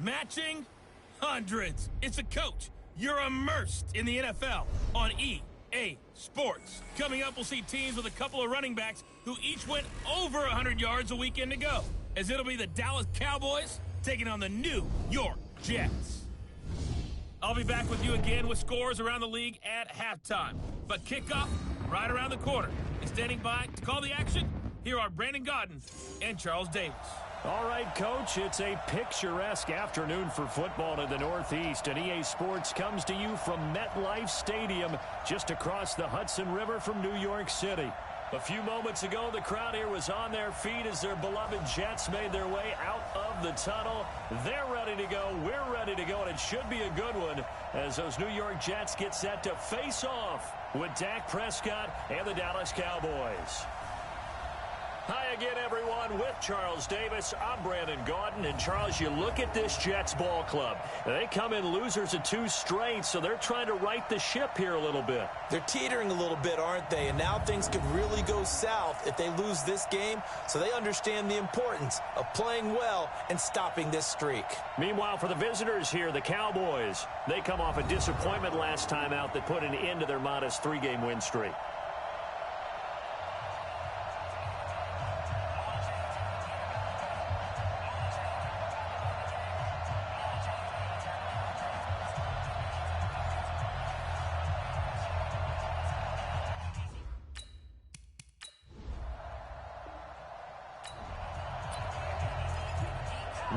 matching hundreds. It's a coach. You're immersed in the NFL on EA Sports. Coming up, we'll see teams with a couple of running backs who each went over 100 yards a weekend ago, as it'll be the Dallas Cowboys taking on the New York Jets. I'll be back with you again with scores around the league at halftime. But kickoff right around the corner. And standing by to call the action, here are Brandon Gaudin and Charles Davis. All right, Coach, it's a picturesque afternoon for football in the Northeast, and EA Sports comes to you from MetLife Stadium, just across the Hudson River from New York City. A few moments ago, the crowd here was on their feet as their beloved Jets made their way out of the tunnel. They're ready to go. We're ready to go, and it should be a good one as those New York Jets get set to face off with Dak Prescott and the Dallas Cowboys. Hi again, everyone. With Charles Davis, I'm Brandon Gaudin. And, Charles, you look at this Jets ball club. They come in losers of 2 straight, so they're trying to right the ship here a little bit. They're teetering a little bit, aren't they? And now things could really go south if they lose this game, so they understand the importance of playing well and stopping this streak. Meanwhile, for the visitors here, the Cowboys, they come off a disappointment last time out that put an end to their modest 3-game win streak.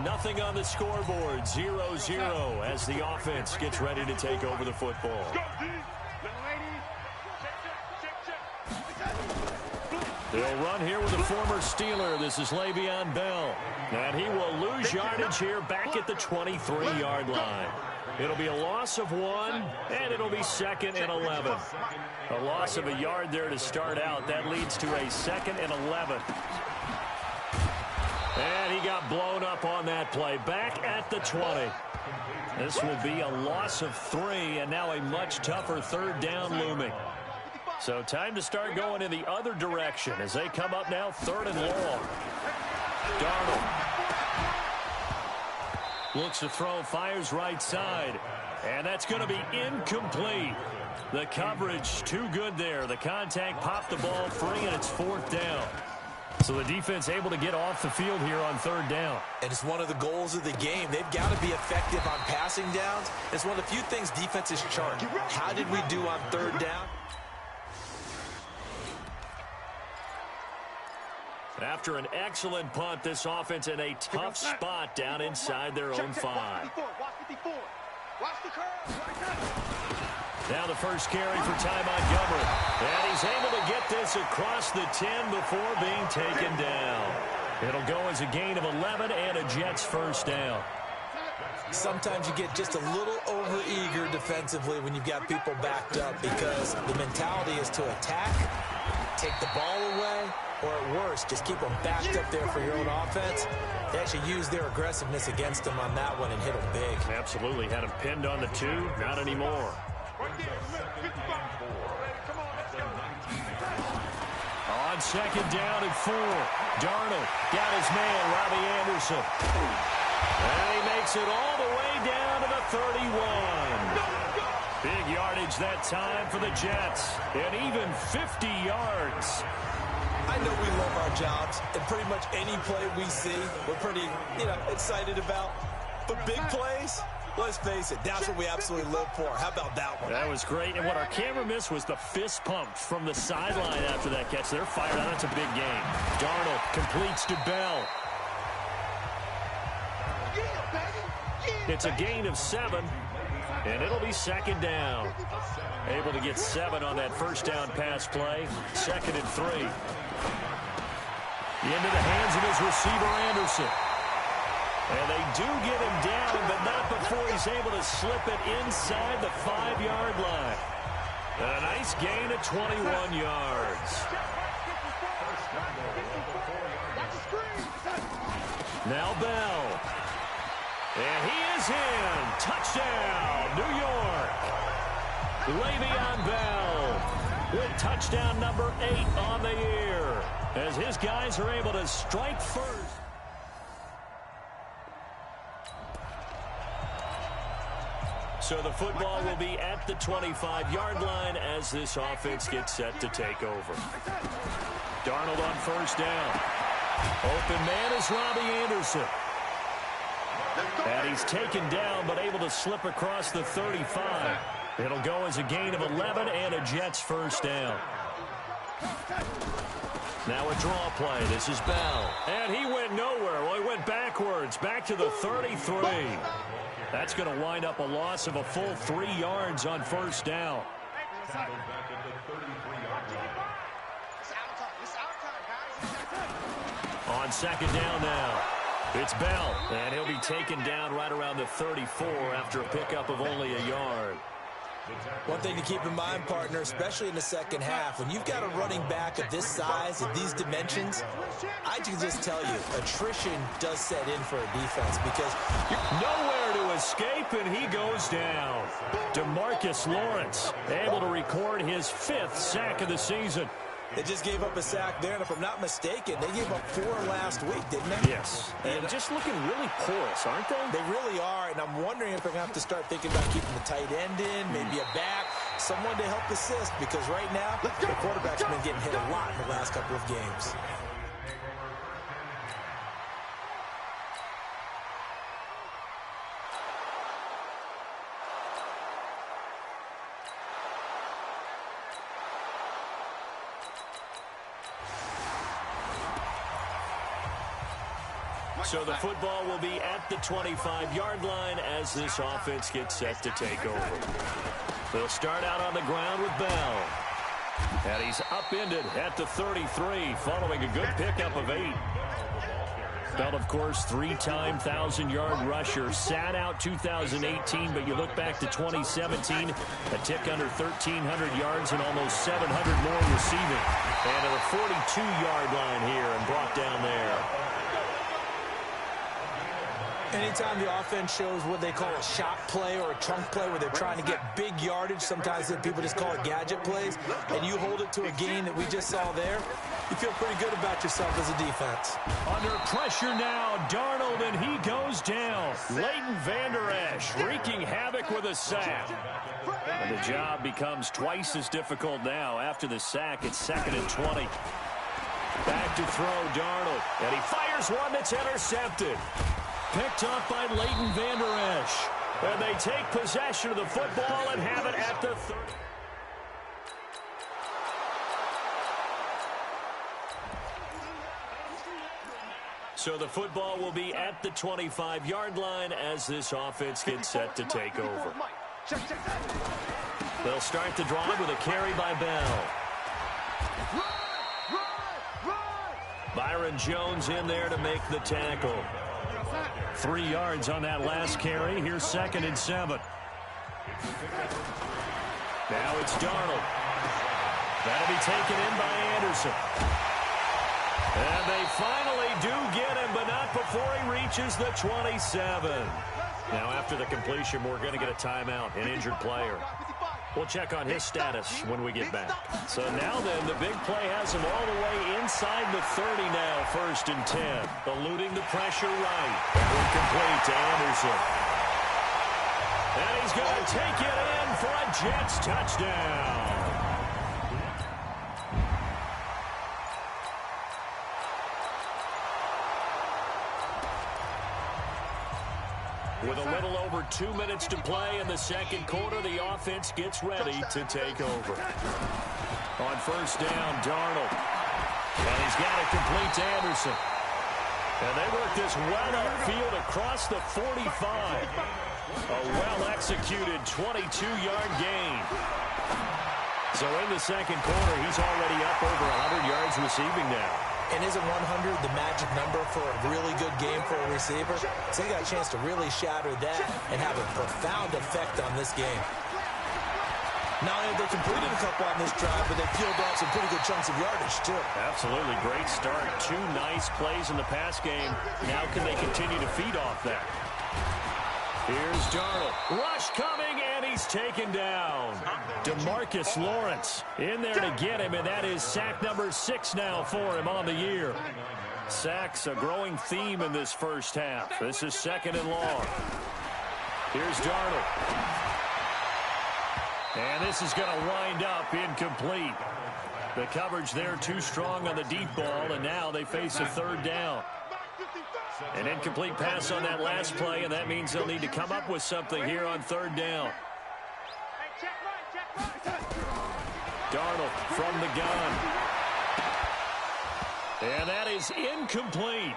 Nothing on the scoreboard, 0-0 as the offense gets ready to take over the football. They'll run here with a former Steeler. This is Le'Veon Bell. And he will lose yardage here back at the 23-yard line. It'll be a loss of 1, and it'll be 2nd and 11. A loss of a yard there to start out. That leads to a 2nd and 11. And he got blown up on that play. Back at the 20. This will be a loss of 3, and now a much tougher 3rd down looming. So time to start going in the other direction as they come up now 3rd and long. Darnold looks to throw, fires right side. And that's going to be incomplete. The coverage too good there. The contact popped the ball free, and it's 4th down. So the defense able to get off the field here on 3rd down. And it's one of the goals of the game. They've got to be effective on passing downs. It's one of the few things defenses chart. How did we do on 3rd down? After an excellent punt, this offense in a tough spot down inside their own 5. Now the first carry for Ty Montgomery. And he's able to get this across the 10 before being taken down. It'll go as a gain of 11 and a Jets first down. Sometimes you get just a little over-eager defensively when you've got people backed up because the mentality is to attack, take the ball away, or at worst, just keep them backed up there for your own offense. They actually used their aggressiveness against them on that one and hit them big. Absolutely. Had him pinned on the 2. Not anymore. On 2nd down and 4. Darnold got his man, Robbie Anderson. And he makes it all the way down to the 31. Big yardage that time for the Jets. And even 50 yards. I know we love our jobs, and pretty much any play we see, we're pretty, excited about. But big plays, let's face it, that's what we absolutely live for. How about that one? That was great, and what our camera missed was the fist pump from the sideline after that catch. They're fired out. That's a big game. Darnold completes to Bell. It's a gain of 7, and it'll be 2nd down. Able to get 7 on that first down pass play. 2nd and 3. Into the hands of his receiver, Anderson. And they do get him down, but not before he's able to slip it inside the 5-yard line. And a nice gain of 21 yards. Now Bell. And he is in. Touchdown, New York. Le'Veon Bell with touchdown number 8 on the year as his guys are able to strike first. So the football will be at the 25-yard line as this offense gets set to take over. Darnold on first down. Open man is Robbie Anderson. And he's taken down but able to slip across the 35. It'll go as a gain of 11 and a Jets first down. Now a draw play. This is Bell. And he went nowhere. Well, he went backwards, back to the 33. That's going to wind up a loss of a full 3 yards on first down. On second down now, it's Bell. And he'll be taken down right around the 34 after a pickup of only a yard. One thing to keep in mind, partner, especially in the second half, when you've got a running back of this size and these dimensions, I can just tell you, attrition does set in for a defense because you're nowhere to escape, and he goes down. DeMarcus Lawrence able to record his 5th sack of the season. They just gave up a sack there, and if I'm not mistaken, they gave up 4 last week, didn't they? Yes. And just looking really porous, aren't they? They really are, and I'm wondering if they're going to have to start thinking about keeping the tight end in, maybe a back, someone to help assist, because right now, the quarterback's been getting hit a lot in the last couple of games. So the football will be at the 25-yard line as this offense gets set to take over. They'll start out on the ground with Bell. And he's upended at the 33 following a good pickup of 8. Bell, of course, 3-time 1,000-yard rusher. Sat out 2018, but you look back to 2017, a tick under 1,300 yards and almost 700 more receiving. And at the 42-yard line here and brought down there. Anytime the offense shows what they call a shot play or a chunk play where they're trying to get big yardage, sometimes people just call it gadget plays, and you hold it to a gain that we just saw there, you feel pretty good about yourself as a defense. Under pressure now, Darnold, and he goes down. Leighton Vander Esch wreaking havoc with a sack. And the job becomes twice as difficult now. After the sack, it's 2nd and 20. Back to throw, Darnold, and he fires one that's intercepted. Picked up by Leighton Vander Esch. And they take possession of the football and have it at the 30. So the football will be at the 25-yard line as this offense gets set to take over. They'll start the drive with a carry by Bell. Byron Jones in there to make the tackle. 3 yards on that last carry. Here's 2nd and 7. Now it's Darnold. That'll be taken in by Anderson. And they finally do get him, but not before he reaches the 27. Now after the completion, we're going to get a timeout, an injured player. We'll check on his status when we get back. So now then, the big play has him all the way inside the 30 now, 1st and 10. Eluding the pressure right. Incomplete to Anderson. And he's going to take it in for a Jets touchdown. With a little over 2 minutes to play in the second quarter, the offense gets ready to take over. On first down, Darnold. And he's got it complete to Anderson. And they work this well upfield across the 45. A well-executed 22-yard gain. So in the second quarter, he's already up over 100 yards receiving now. And isn't 100 the magic number for a really good game for a receiver? So they got a chance to really shatter that and have a profound effect on this game. Not only have they completed a couple on this drive, but they peeled off some pretty good chunks of yardage, too. Absolutely. Great start. 2 nice plays in the pass game. Now can they continue to feed off that? Here's Darnold. Rush coming, and he's taken down. DeMarcus Lawrence in there to get him, and that is sack number 6 now for him on the year. Sacks a growing theme in this first half. This is 2nd and long. Here's Darnold. And this is going to wind up incomplete. The coverage there too strong on the deep ball, and now they face a third down. An incomplete pass on that last play, and that means they'll need to come up with something here on third down. Darnold from the gun. And that is incomplete.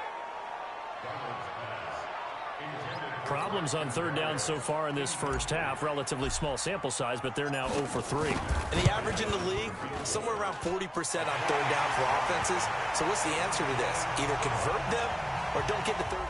Problems on third down so far in this first half. Relatively small sample size, but they're now 0 for 3. And the average in the league, somewhere around 40% on third down for offenses. So what's the answer to this? Either convert them or don't get to third.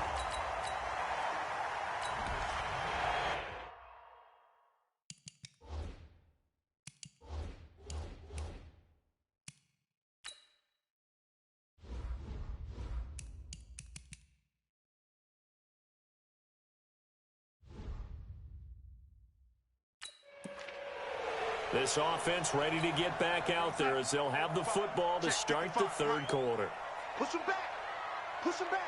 This offense ready to get back out there as they'll have the football to start the third quarter. Push him back. Push him back.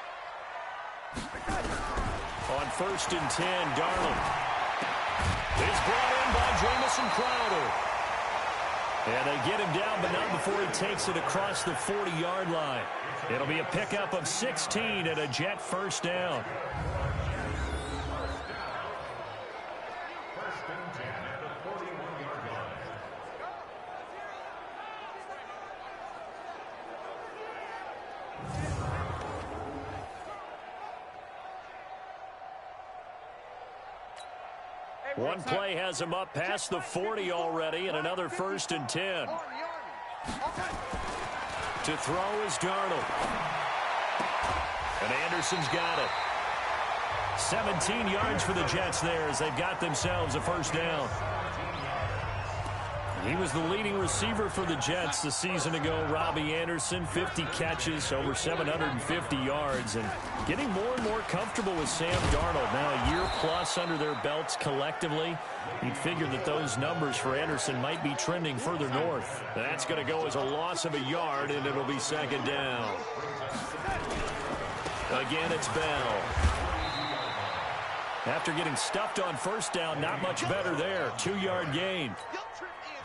On 1st and 10, Darnold. It's brought in by Jamison Crowder. And they get him down, but not before he takes it across the 40-yard line. It'll be a pickup of 16 and a Jet first down. One play has him up past the 40 already, and another 1st and 10. To throw is Darnold. And Anderson's got it. 17 yards for the Jets there as they've got themselves a first down. He was the leading receiver for the Jets the season ago. Robbie Anderson, 50 catches, over 750 yards, and getting more and more comfortable with Sam Darnold. Now a year plus under their belts collectively. You'd figure that those numbers for Anderson might be trending further north. That's going to go as a loss of a yard, and it'll be second down. Again, it's Bell. After getting stuffed on first down, not much better there. 2-yard gain.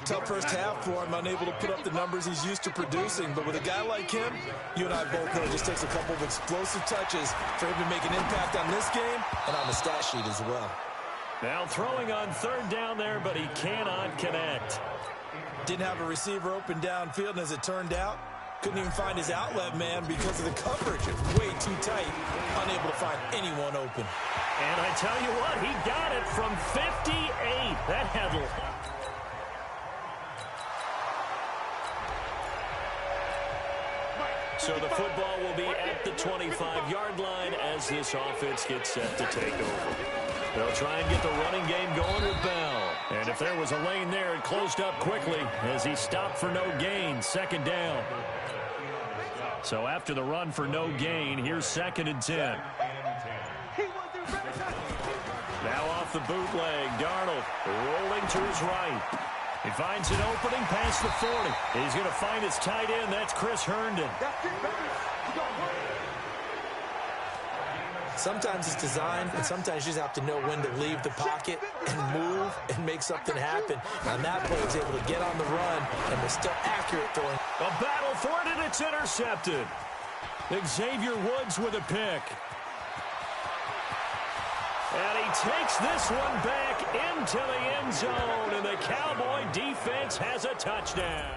Tough first half for him, unable to put up the numbers he's used to producing. But with a guy like him, you and I both know it just takes a couple of explosive touches for him to make an impact on this game and on the stat sheet as well. Now throwing on third down there, but he cannot connect. Didn't have a receiver open downfield, and as it turned out, couldn't even find his outlet man because of the coverage. Way too tight, unable to find anyone open. And I tell you what, he got it from 58. That had So the football will be at the 25-yard line as this offense gets set to take over. They'll try and get the running game going with Bell. And if there was a lane there, it closed up quickly as he stopped for no gain. Second down. So after the run for no gain, here's 2nd and 10. Now off the bootleg, Darnold rolling to his right. He finds an opening past the 40. He's going to find his tight end. That's Chris Herndon. Sometimes it's designed, and sometimes you just have to know when to leave the pocket and move and make something happen. On that play, he was able to get on the run and was still accurate throwing. A battle for it, and it's intercepted. Xavier Woods with a pick. And he takes this one back into the end zone, and the Cowboy defense has a touchdown.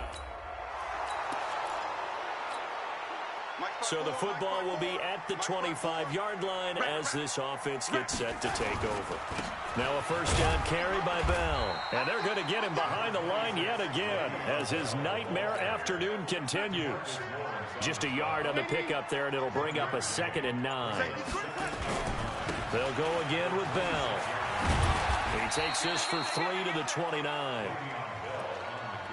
So the football will be at the 25-yard line as this offense gets set to take over. Now a first down carry by Bell. And they're going to get him behind the line yet again as his nightmare afternoon continues. Just a yard on the pickup there, and it'll bring up a 2nd and 9. They'll go again with Bell. He takes this for 3 to the 29.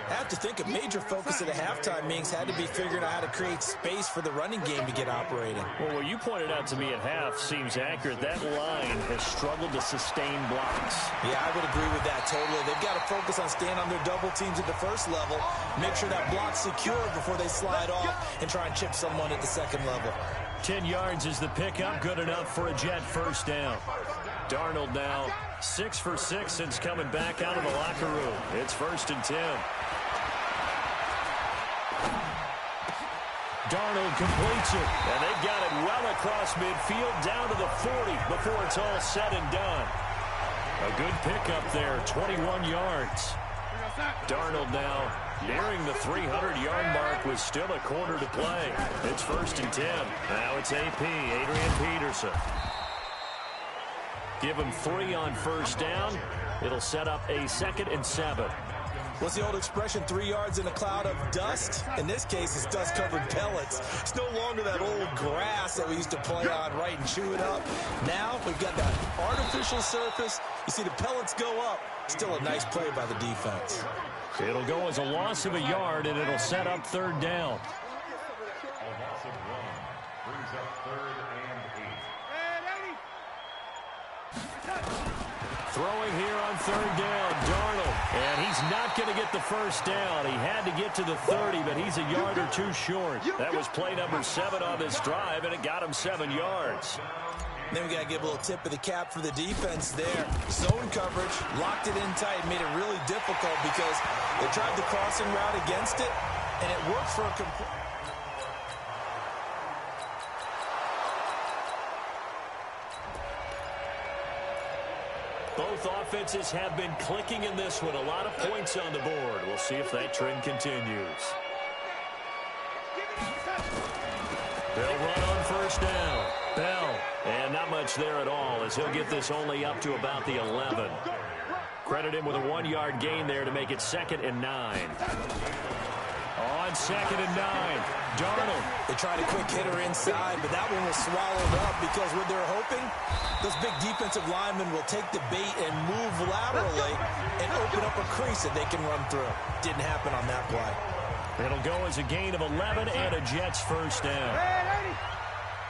I have to think a major focus of the halftime meetings had to be figuring out how to create space for the running game to get operating. Well, what you pointed out to me at half seems accurate. That line has struggled to sustain blocks. Yeah, I would agree with that totally. They've got to focus on staying on their double teams at the first level, make sure that block's secure before they slide off and try and chip someone at the second level. 10 yards is the pickup, good enough for a Jet first down. Darnold now 6 for 6 since coming back out of the locker room. It's 1st and 10. Darnold completes it, and they got it well across midfield down to the 40 before it's all said and done. A good pickup there, 21 yards. Darnold now nearing the 300-yard mark with still a quarter to play. It's 1st and 10. Now it's AP, Adrian Peterson. Give him 3 on 1st down. It'll set up a 2nd and 7. What's the old expression, 3 yards in a cloud of dust? In this case, it's dust-covered pellets. It's no longer that old grass that we used to play on, right, and chew it up. Now we've got that artificial surface. You see the pellets go up. Still a nice play by the defense. It'll go as a loss of a yard, and it'll set up 3rd down. Throwing here on 3rd down, Darnold. And he's not going to get the 1st down. He had to get to the 30, but he's a yard or 2 short. That was play number 7 on this drive, and it got him 7 yards. Then we got to give a little tip of the cap for the defense there. Zone coverage, locked it in tight, made it really difficult because they tried the crossing route against it, and it worked for a complete... Both offenses have been clicking in this one. A lot of points on the board. We'll see if that trend continues. They'll run on 1st down. Bell. And not much there at all as he'll get this only up to about the 11. Credit him with a 1-yard gain there to make it 2nd and 9. On 2nd and 9, Darnold. They tried a quick hitter inside, but that one was swallowed up because what they're hoping, those big defensive linemen will take the bait and move laterally and open up a crease that they can run through. Didn't happen on that play. It'll go as a gain of 11 and a Jets 1st down.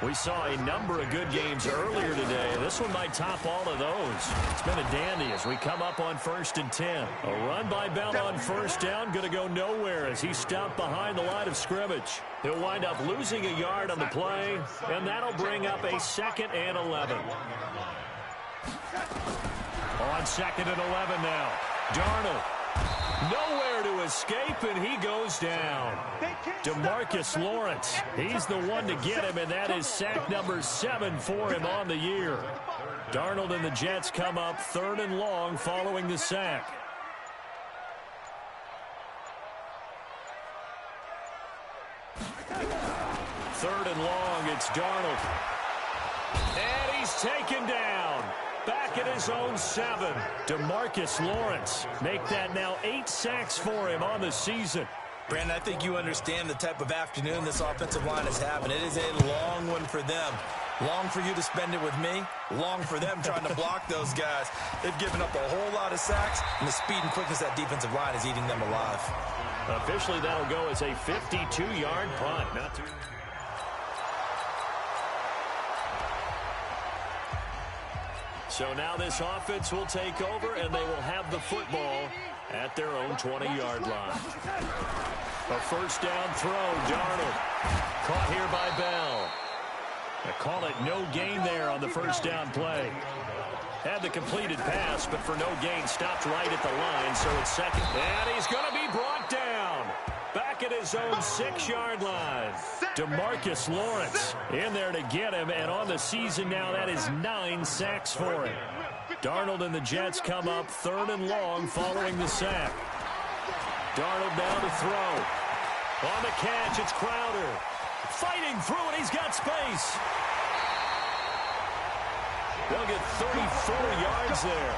We saw a number of good games earlier today. This one might top all of those. It's been a dandy as we come up on 1st and 10. A run by Bell on 1st down, going to go nowhere as he stopped behind the line of scrimmage. He'll wind up losing a yard on the play, and that'll bring up a 2nd and 11. On 2nd and 11 now, Darnold. Nowhere to escape, and he goes down. DeMarcus Lawrence, he's the one to get him, and that is sack number 7 for him on the year. Darnold and the Jets come up 3rd and long following the sack. 3rd and long, it's Darnold. And he's taken down. Back at his own 7. DeMarcus Lawrence. Make that now 8 sacks for him on the season. Brandon, I think you understand the type of afternoon this offensive line is having. It is a long one for them. Long for you to spend it with me. Long for them trying to block those guys. They've given up a whole lot of sacks, and the speed and quickness of that defensive line is eating them alive. Officially, that'll go as a 52-yard punt. So now this offense will take over, and they will have the football at their own 20-yard line. A 1st down throw, Darnold. Caught here by Bell. They call it no gain there on the 1st down play. Had the completed pass, but for no gain, stopped right at the line, so it's 2nd. And he's going to be brought down. Back at his own 6-yard line. DeMarcus Lawrence in there to get him, and on the season now, that is 9 sacks for him. Darnold and the Jets come up 3rd and long following the sack. Darnold down to throw. On the catch, it's Crowder. Fighting through it, he's got space. They'll get 34 yards there.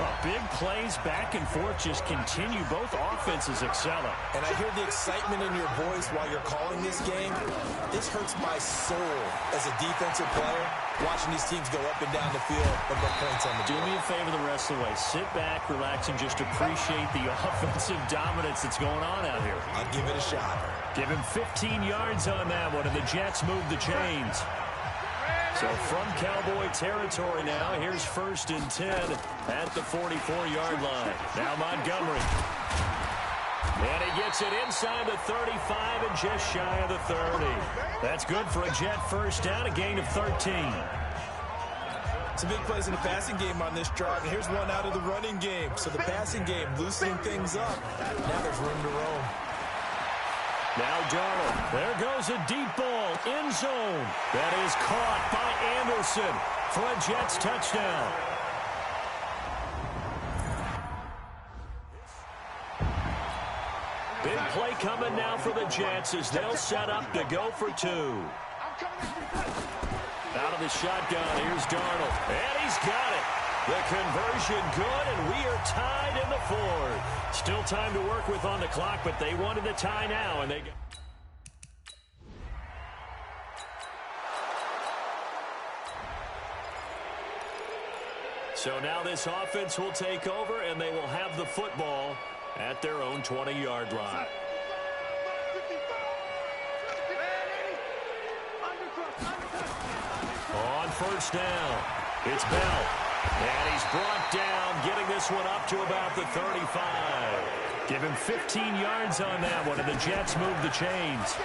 Well, big plays back and forth just continue. Both offenses excelling. And I hear the excitement in your voice while you're calling this game. This hurts my soul as a defensive player, watching these teams go up and down the field and put points on the board. Do me a favor the rest of the way. Sit back, relax, and just appreciate the offensive dominance that's going on out here. I'll give it a shot. Give him 15 yards on that one, and the Jets move the chains. So from Cowboy territory now, here's 1st and 10 at the 44-yard line. Now Montgomery. And he gets it inside the 35 and just shy of the 30. That's good for a Jet 1st down, a gain of 13. Some big plays in the passing game on this drive, and here's one out of the running game. So the passing game loosening things up. Now there's room to roam. Now Darnold. There goes a deep ball. End zone. That is caught by Anderson for a Jets touchdown. Big play coming now for the Jets as they'll set up to go for two. Out of the shotgun, here's Darnold. And he's got it. The conversion good, and we are tied in the fourth. Still time to work with on the clock, but they wanted the tie now, and they get... So now this offense will take over, and they will have the football at their own 20-yard line. On first down, it's Bell. And he's brought down, getting this one up to about the 35. Give him 15 yards on that one, and the Jets move the chains.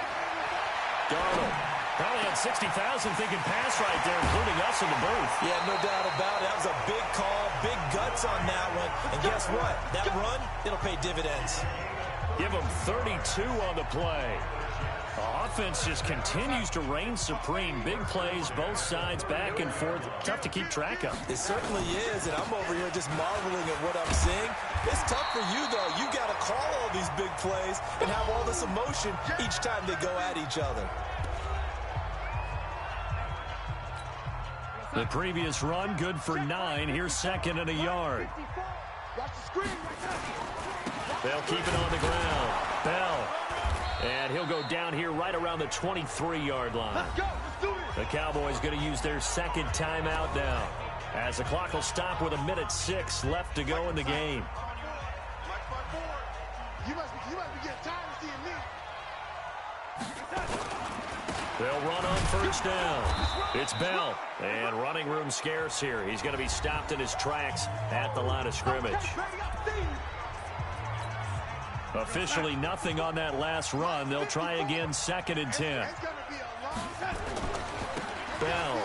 Darnold. Probably had 60,000 thinking pass right there, including us in the booth. Yeah, no doubt about it. That was a big call, big guts on that one. And guess what? That run, it'll pay dividends. Give him 32 on the play. The offense just continues to reign supreme. Big plays, both sides, back and forth. Tough to keep track of. It certainly is, and I'm over here just marveling at what I'm seeing. It's tough for you, though. You got to call all these big plays and have all this emotion each time they go at each other. The previous run, good for 9. Here's second and a yard. They'll keep it on the ground. Bell. And he'll go down here right around the 23-yard line. The Cowboys going to use their second timeout now, as the clock will stop with 1:06 left to go in the game. They'll run on first down. It's Bell, and running room scarce here. He's going to be stopped in his tracks at the line of scrimmage. Officially nothing on that last run. They'll try again, second and 10. Bell.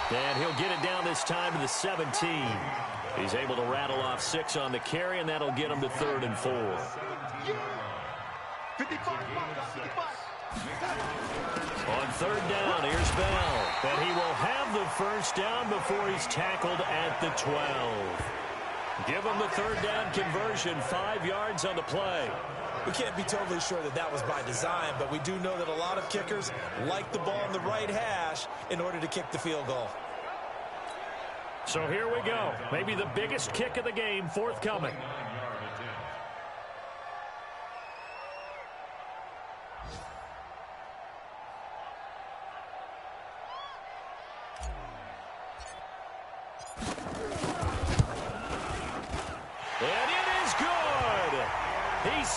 And he'll get it down this time to the 17. He's able to rattle off 6 on the carry, and that'll get him to 3rd and 4. On third down, here's Bell. And he will have the first down before he's tackled at the 12. Give him the third down conversion, 5 yards on the play. We can't be totally sure that that was by design, but we do know that a lot of kickers like the ball in the right hash in order to kick the field goal. So here we go. Maybe the biggest kick of the game forthcoming.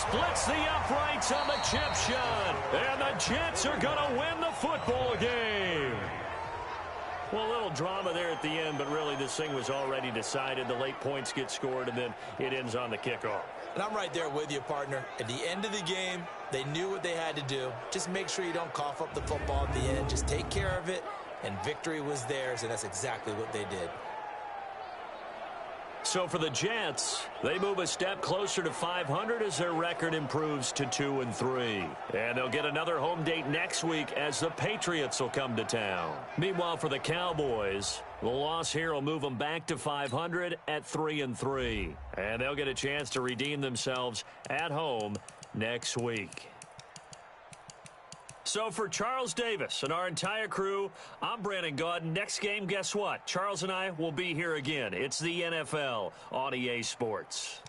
Splits the uprights on the chip shot. And the Jets are going to win the football game. Well, a little drama there at the end, but really this thing was already decided. The late points get scored, and then it ends on the kickoff. And I'm right there with you, partner. At the end of the game, they knew what they had to do. Just make sure you don't cough up the football at the end. Just take care of it, and victory was theirs, and that's exactly what they did. So for the Jets, they move a step closer to 500 as their record improves to 2-3. And they'll get another home date next week as the Patriots will come to town. Meanwhile, for the Cowboys, the loss here will move them back to 500 at 3-3. And they'll get a chance to redeem themselves at home next week. So for Charles Davis and our entire crew, I'm Brandon Gaudin. Next game, guess what? Charles and I will be here again. It's the NFL on EA Sports.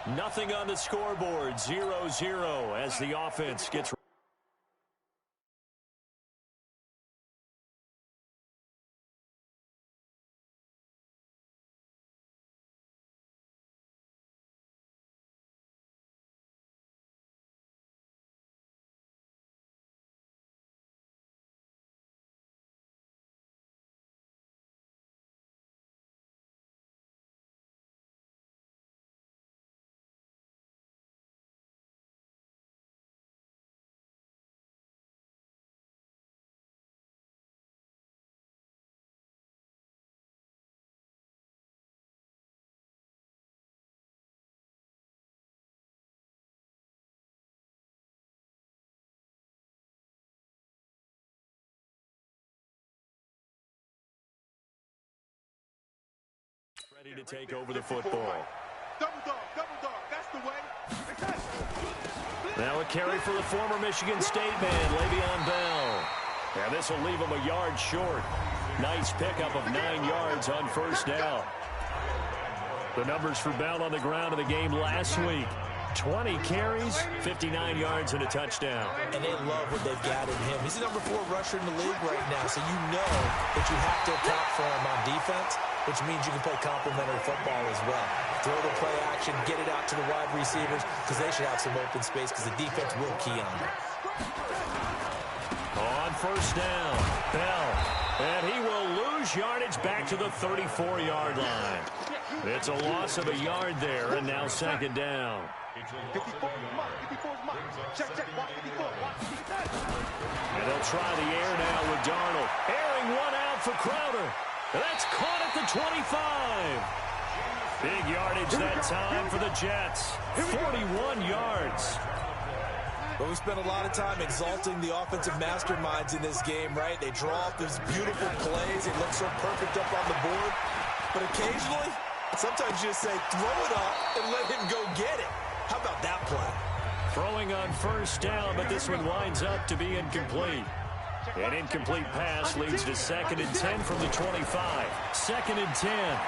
Nothing on the scoreboard. 0-0 as the offense gets ready to take over the football. Double dog, that's the way. Now a carry for the former Michigan State man, Le'Veon Bell. And this will leave him a yard short. Nice pickup of 9 yards on first down. The numbers for Bell on the ground in the game last week. 20 carries, 59 yards, and a touchdown. And they love what they've got in him. He's the number 4 rusher in the league right now, so you know that you have to account for him on defense, which means you can play complementary football as well. Throw the play action, get it out to the wide receivers, because they should have some open space, because the defense will key on them. On first down, Bell. And he will lose yardage back to the 34-yard line. It's a loss of a yard there, and now second down. 54 mark. Check, watch 54. And they'll try the air now with Darnold. Airing one out for Crowder. That's caught at the 25. Big yardage that time for the Jets. 41 yards. But we spent a lot of time exalting the offensive masterminds in this game, right? They draw up these beautiful plays. It looks so perfect up on the board. But occasionally, sometimes you just say, throw it up and let him go get it. How about that play? Throwing on first down, but this one winds up to be incomplete. An incomplete pass leads to 2nd and 10 from the 25. 2nd and 10.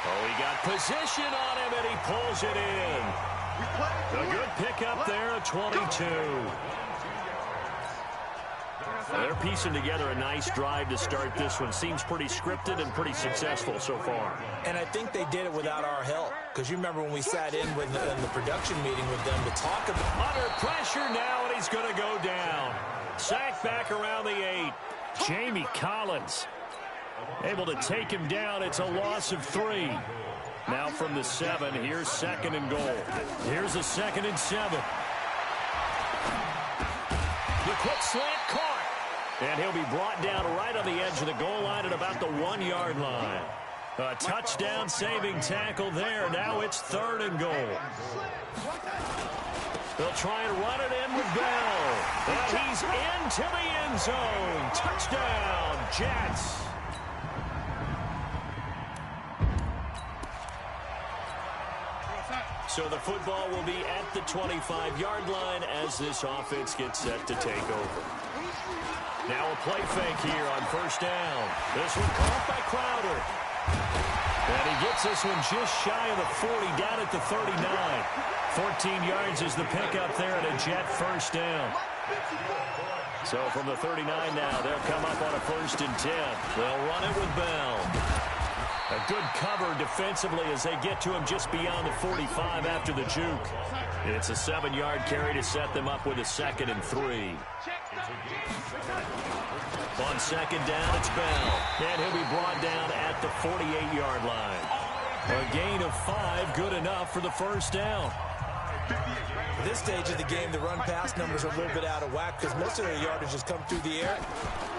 Oh, he got position on him, and he pulls it in. A good pickup there at 22. They're piecing together a nice drive to start this one. Seems pretty scripted and pretty successful so far. And I think they did it without our help. Because you remember when we sat in the production meeting with them to talk about... Under pressure now, and he's going to go down. Sacked back around the 8. Jamie Collins able to take him down. It's a loss of 3. Now from the 7, here's 2nd and goal. Here's a 2nd and 7. The quick slant caught. And he'll be brought down right on the edge of the goal line at about the 1-yard line. A touchdown saving tackle there. Now it's 3rd and goal. They'll try and run it in with Bell. And he's into the end zone. Touchdown, Jets. So the football will be at the 25-yard line as this offense gets set to take over. Now a play fake here on first down. This one caught by Crowder. And he gets this one just shy of the 40, down at the 39. 14 yards is the pickup there at a Jet first down. So from the 39 now, they'll come up on a 1st and 10. They'll run it with Bell. A good cover defensively as they get to him just beyond the 45 after the juke. It's a 7-yard carry to set them up with a 2nd and 3. On 2nd down, it's Bell. And he'll be brought down at the 48-yard line. A gain of 5, good enough for the first down. At this stage of the game, the run-pass numbers are a little bit out of whack because most of their yardage has come through the air.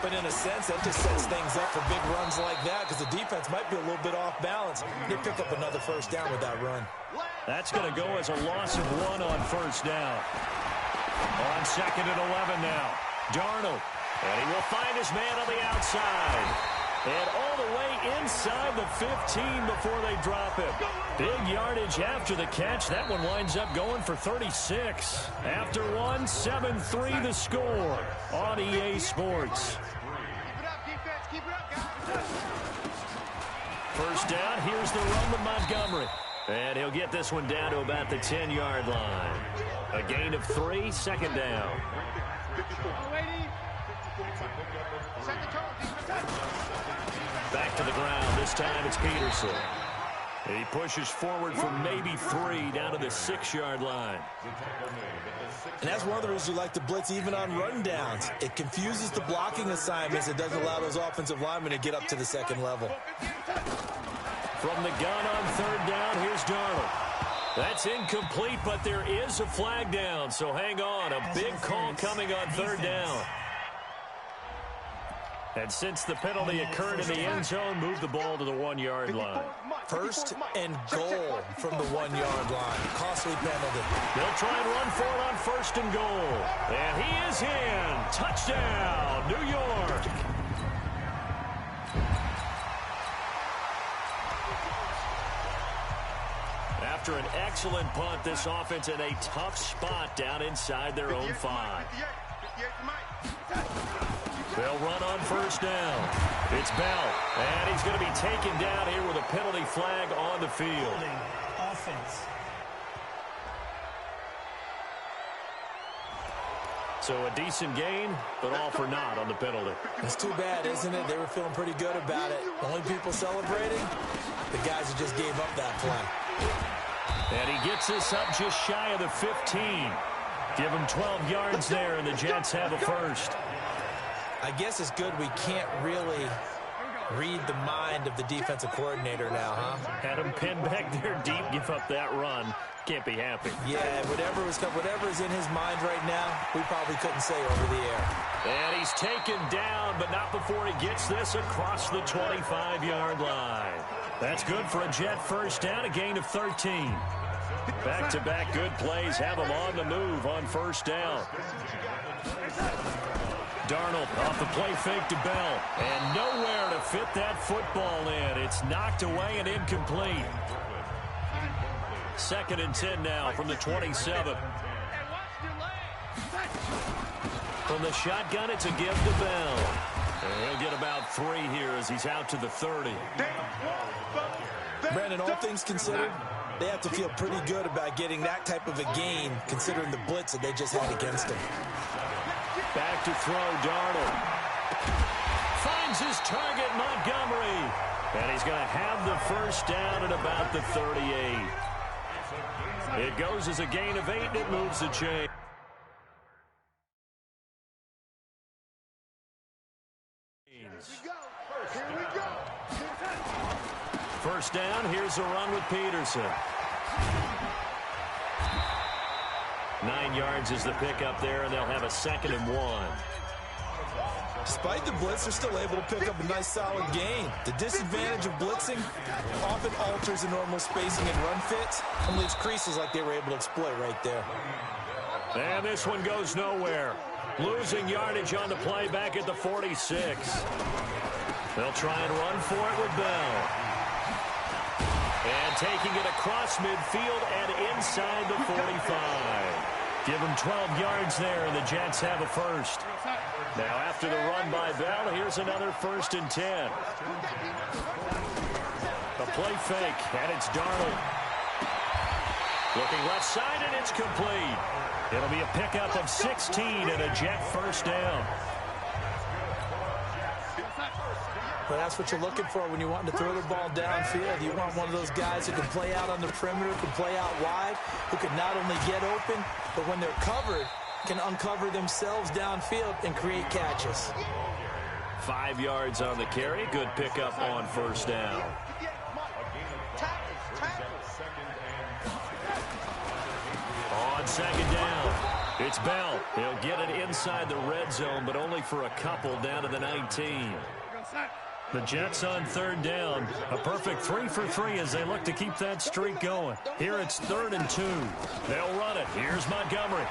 But in a sense, that just sets things up for big runs like that because the defense might be a little bit off balance. They pick up another first down with that run. That's going to go as a loss of 1 on first down. On 2nd and 11 now. Darnold. And he will find his man on the outside. And all the way inside the 15 before they drop him. Big yardage after the catch. That one winds up going for 36. After one, 7-3 the score on EA Sports. first down. Here's the run with Montgomery. And he'll get this one down to about the 10-yard line. A gain of 3, second down. Back to the ground. This time it's Peterson. He pushes forward for maybe 3 down to the 6-yard line. And that's one of the reasons you like to blitz even on run downs. It confuses the blocking assignments. It doesn't allow those offensive linemen to get up to the second level. From the gun on third down, here's Darnold. That's incomplete, but there is a flag down, so hang on. A big call coming on third down. And since the penalty occurred in the end zone, move the ball to the 1-yard line. First and goal from the 1-yard line. Costly penalty. They'll try and run for it on first and goal. And he is in. Touchdown, New York. After an excellent punt, this offense in a tough spot down inside their own 5. They'll run on first down. It's Bell, and he's going to be taken down here with a penalty flag on the field. Offense. So a decent gain, but all for naught on the penalty. It's too bad, isn't it? They were feeling pretty good about it. Only people celebrating, the guys who just gave up that play. And he gets this up just shy of the 15. Give him 12 yards there, and the Jets have a first. I guess it's good we can't really read the mind of the defensive coordinator now, huh? Had him pinned back there deep, give up that run. Can't be happy. Yeah, whatever is in his mind right now, we probably couldn't say over the air. And he's taken down, but not before he gets this across the 25-yard line. That's good for a Jet first down, a gain of 13. Back-to-back good plays have him on the move on first down. Darnold off the play fake to Bell. And nowhere to fit that football in. It's knocked away and incomplete. 2nd and 10 now from the 27. From the shotgun, it's a give to Bell. And he'll get about 3 here as he's out to the 30. Brandon, all things considered, they have to feel pretty good about getting that type of a gain considering the blitz that they just had against them. Back to throw, Darnold. Finds his target, Montgomery. And he's going to have the first down at about the 38. It goes as a gain of 8, and it moves the chain. First down, here's a run with Peterson. 9 yards is the pickup there, and they'll have a 2nd and 1. Despite the blitz, they're still able to pick up a nice solid gain. The disadvantage of blitzing often alters the normal spacing and run fits and leaves creases like they were able to exploit right there. And this one goes nowhere. Losing yardage on the play back at the 46. They'll try and run for it with Bell. And taking it across midfield and inside the 45. Give them 12 yards there, and the Jets have a first. Now, after the run by Bell, here's another 1st and 10. A play fake, and it's Darnold. Looking left side, and it's complete. It'll be a pickup of 16 and a Jet first down. But that's what you're looking for when you're wanting to throw the ball downfield. You want one of those guys who can play out on the perimeter, can play out wide, who can not only get open, but when they're covered, can uncover themselves downfield and create catches. 5 yards on the carry. Good pickup on first down. On 2nd down, it's Bell. He'll get it inside the red zone, but only for a couple down to the 19. The Jets on 3rd down. A perfect 3 for 3 as they look to keep that streak going. Here it's 3rd and 2. They'll run it. Here's Montgomery.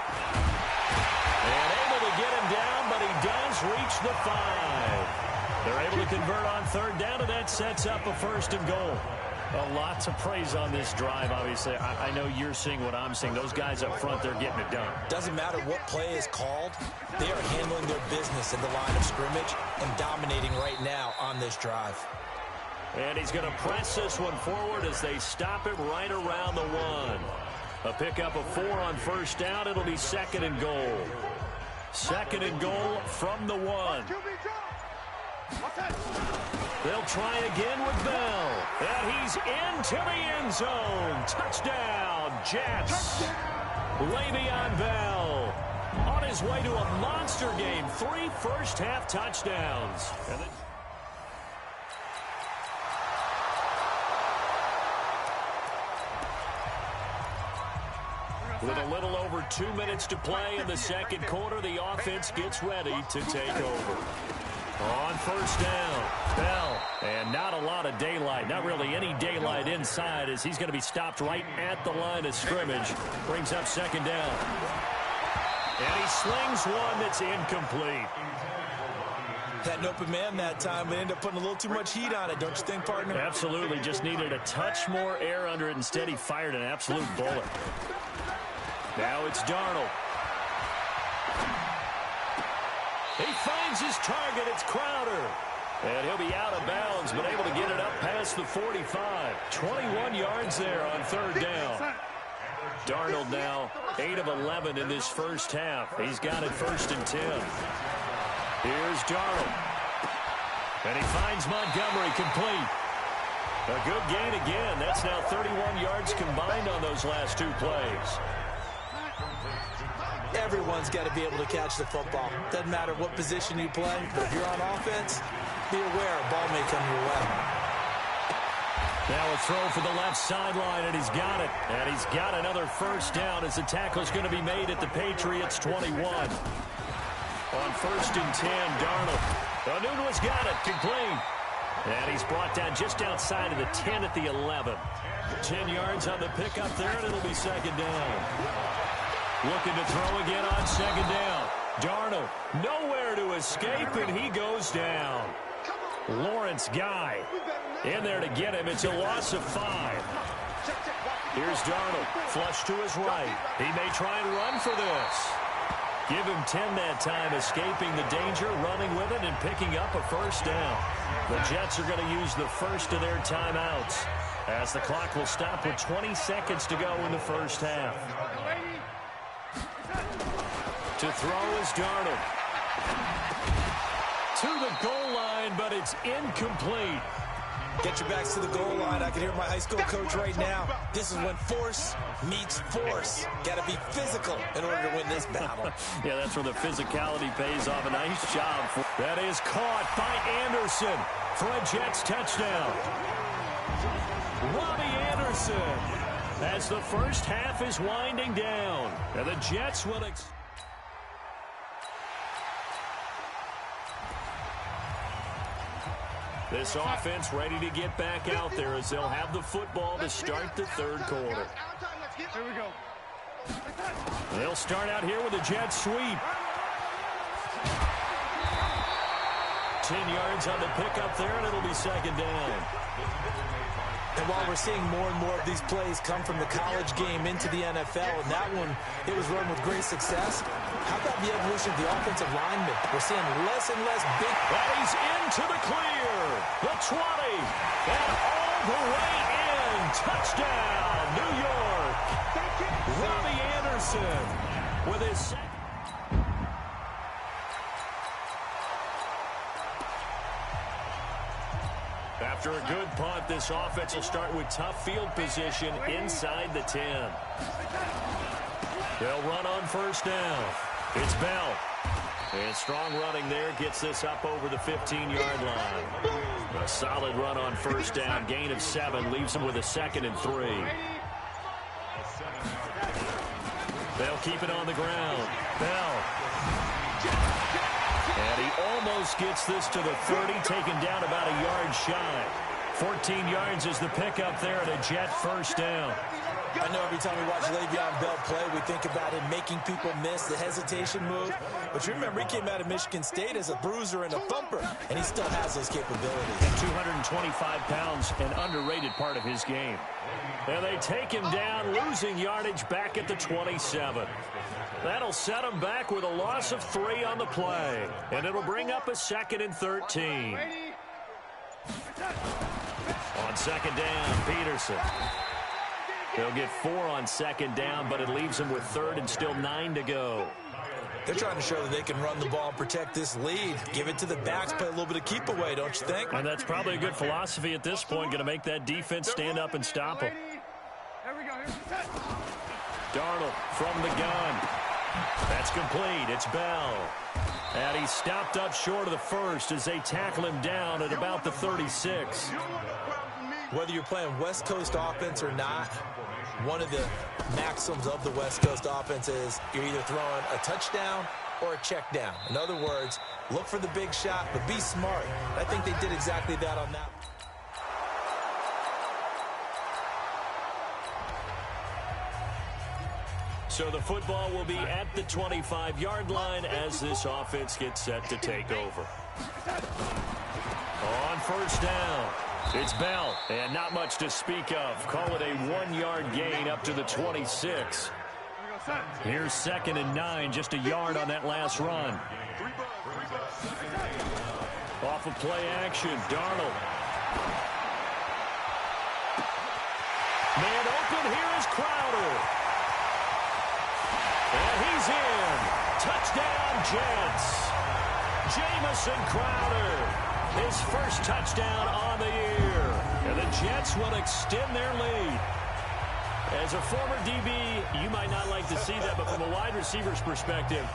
And able to get him down, but he does reach the 5. They're able to convert on 3rd down, and that sets up a 1st and goal. A lot to praise on this drive, obviously. I know you're seeing what I'm seeing. Those guys up front, they're getting it done. Doesn't matter what play is called. They are handling their business in the line of scrimmage and dominating right now on this drive. And he's going to press this one forward as they stop it right around the 1. A pickup of 4 on first down. It'll be second and goal. Second and goal from the 1. They'll try again with Bell. And he's into the end zone. Touchdown, Jets. Le'Veon Bell on his way to a monster game. 3 first-half touchdowns. With a little over 2 minutes to play in the second quarter, the offense gets ready to take over. On first down, Bell, and not a lot of daylight, not really any daylight inside as he's going to be stopped right at the line of scrimmage. Brings up second down. And he slings one that's incomplete. Had an open man that time, but ended up putting a little too much heat on it, don't you think, partner? Absolutely, just needed a touch more air under it. Instead, he fired an absolute bullet. Now it's Darnold. He finds his target. It's Crowder. And he'll be out of bounds, but able to get it up past the 45. 21 yards there on third down. Darnold now 8 of 11 in this first half. He's got it first and 10. Here's Darnold. And he finds Montgomery complete. A good gain again. That's now 31 yards combined on those last 2 plays. Everyone's got to be able to catch the football. Doesn't matter what position you play, but if you're on offense, be aware a ball may come your way. Now a throw for the left sideline, and he's got it. And he's got another first down as the tackle's going to be made at the Patriots' 21. On first and 10, Darnold. Onunu's got it, complete. And he's brought down just outside of the 10 at the 11. 10 yards on the pickup there, and it'll be second down. Looking to throw again on second down. Darnold, nowhere to escape, and he goes down. Lawrence Guy in there to get him. It's a loss of 5. Here's Darnold, flush to his right. He may try and run for this. Give him 10 that time, escaping the danger, running with it, and picking up a first down. The Jets are going to use the first of their timeouts as the clock will stop with 20 seconds to go in the first half. To throw is Darnold. To the goal line, but it's incomplete. Get your backs to the goal line. I can hear my high school coach right now. This is when force meets force. Got to be physical in order to win this battle. Yeah, that's where the physicality pays off. A nice job. That is caught by Anderson for a Jets touchdown. Robbie Anderson as the first half is winding down. And the Jets will... This offense ready to get back out there as they'll have the football to start the third quarter. Here we go. They'll start out here with a jet sweep. 10 yards on the pickup there, and it'll be second down. And while we're seeing more and more of these plays come from the college game into the NFL, and that one, it was run with great success, how about the evolution of the offensive lineman? We're seeing less and less big... And he's into the clear. The 20. And all the way in. Touchdown, New York. Robbie Anderson with his second. After a good punt, this offense will start with tough field position inside the 10. They'll run on first down. It's Bell. And strong running there gets this up over the 15-yard line. A solid run on first down. Gain of 7 leaves him with a second and 3. They'll keep it on the ground. Bell. And he almost gets this to the 30, taken down about a yard shy. 14 yards is the pickup there at a Jet first down. I know every time we watch Le'Veon Bell play, we think about him making people miss the hesitation move. But you remember, he came out of Michigan State as a bruiser and a thumper, and he still has those capabilities. And 225 pounds, an underrated part of his game. And they take him down, losing yardage back at the 27. That'll set him back with a loss of 3 on the play. And it'll bring up a second and 13. On second down, Peterson. They'll get 4 on second down, but it leaves them with third and still 9 to go. They're trying to show that they can run the ball and protect this lead. Give it to the backs, play a little bit of keep away, don't you think? And that's probably a good philosophy at this point, going to make that defense stand up and stop them. Darnold from the gun. That's complete. It's Bell. And he's stopped up short of the first as they tackle him down at about the 36. Whether you're playing West Coast offense or not, one of the maxims of the West Coast offense is you're either throwing a touchdown or a check down. In other words, look for the big shot, but be smart. I think they did exactly that on that. So the football will be at the 25-yard line as this offense gets set to take over. On first down, it's Bell, and not much to speak of. Call it a 1-yard gain up to the 26. Here's 2nd and 9, just a yard on that last run. Off of play action, Darnold. Man open, here is Crowder. And he's in. Touchdown, Jets. Jamison Crowder. His first touchdown on the year. And the Jets will extend their lead. As a former DB, you might not like to see that, but from a wide receiver's perspective,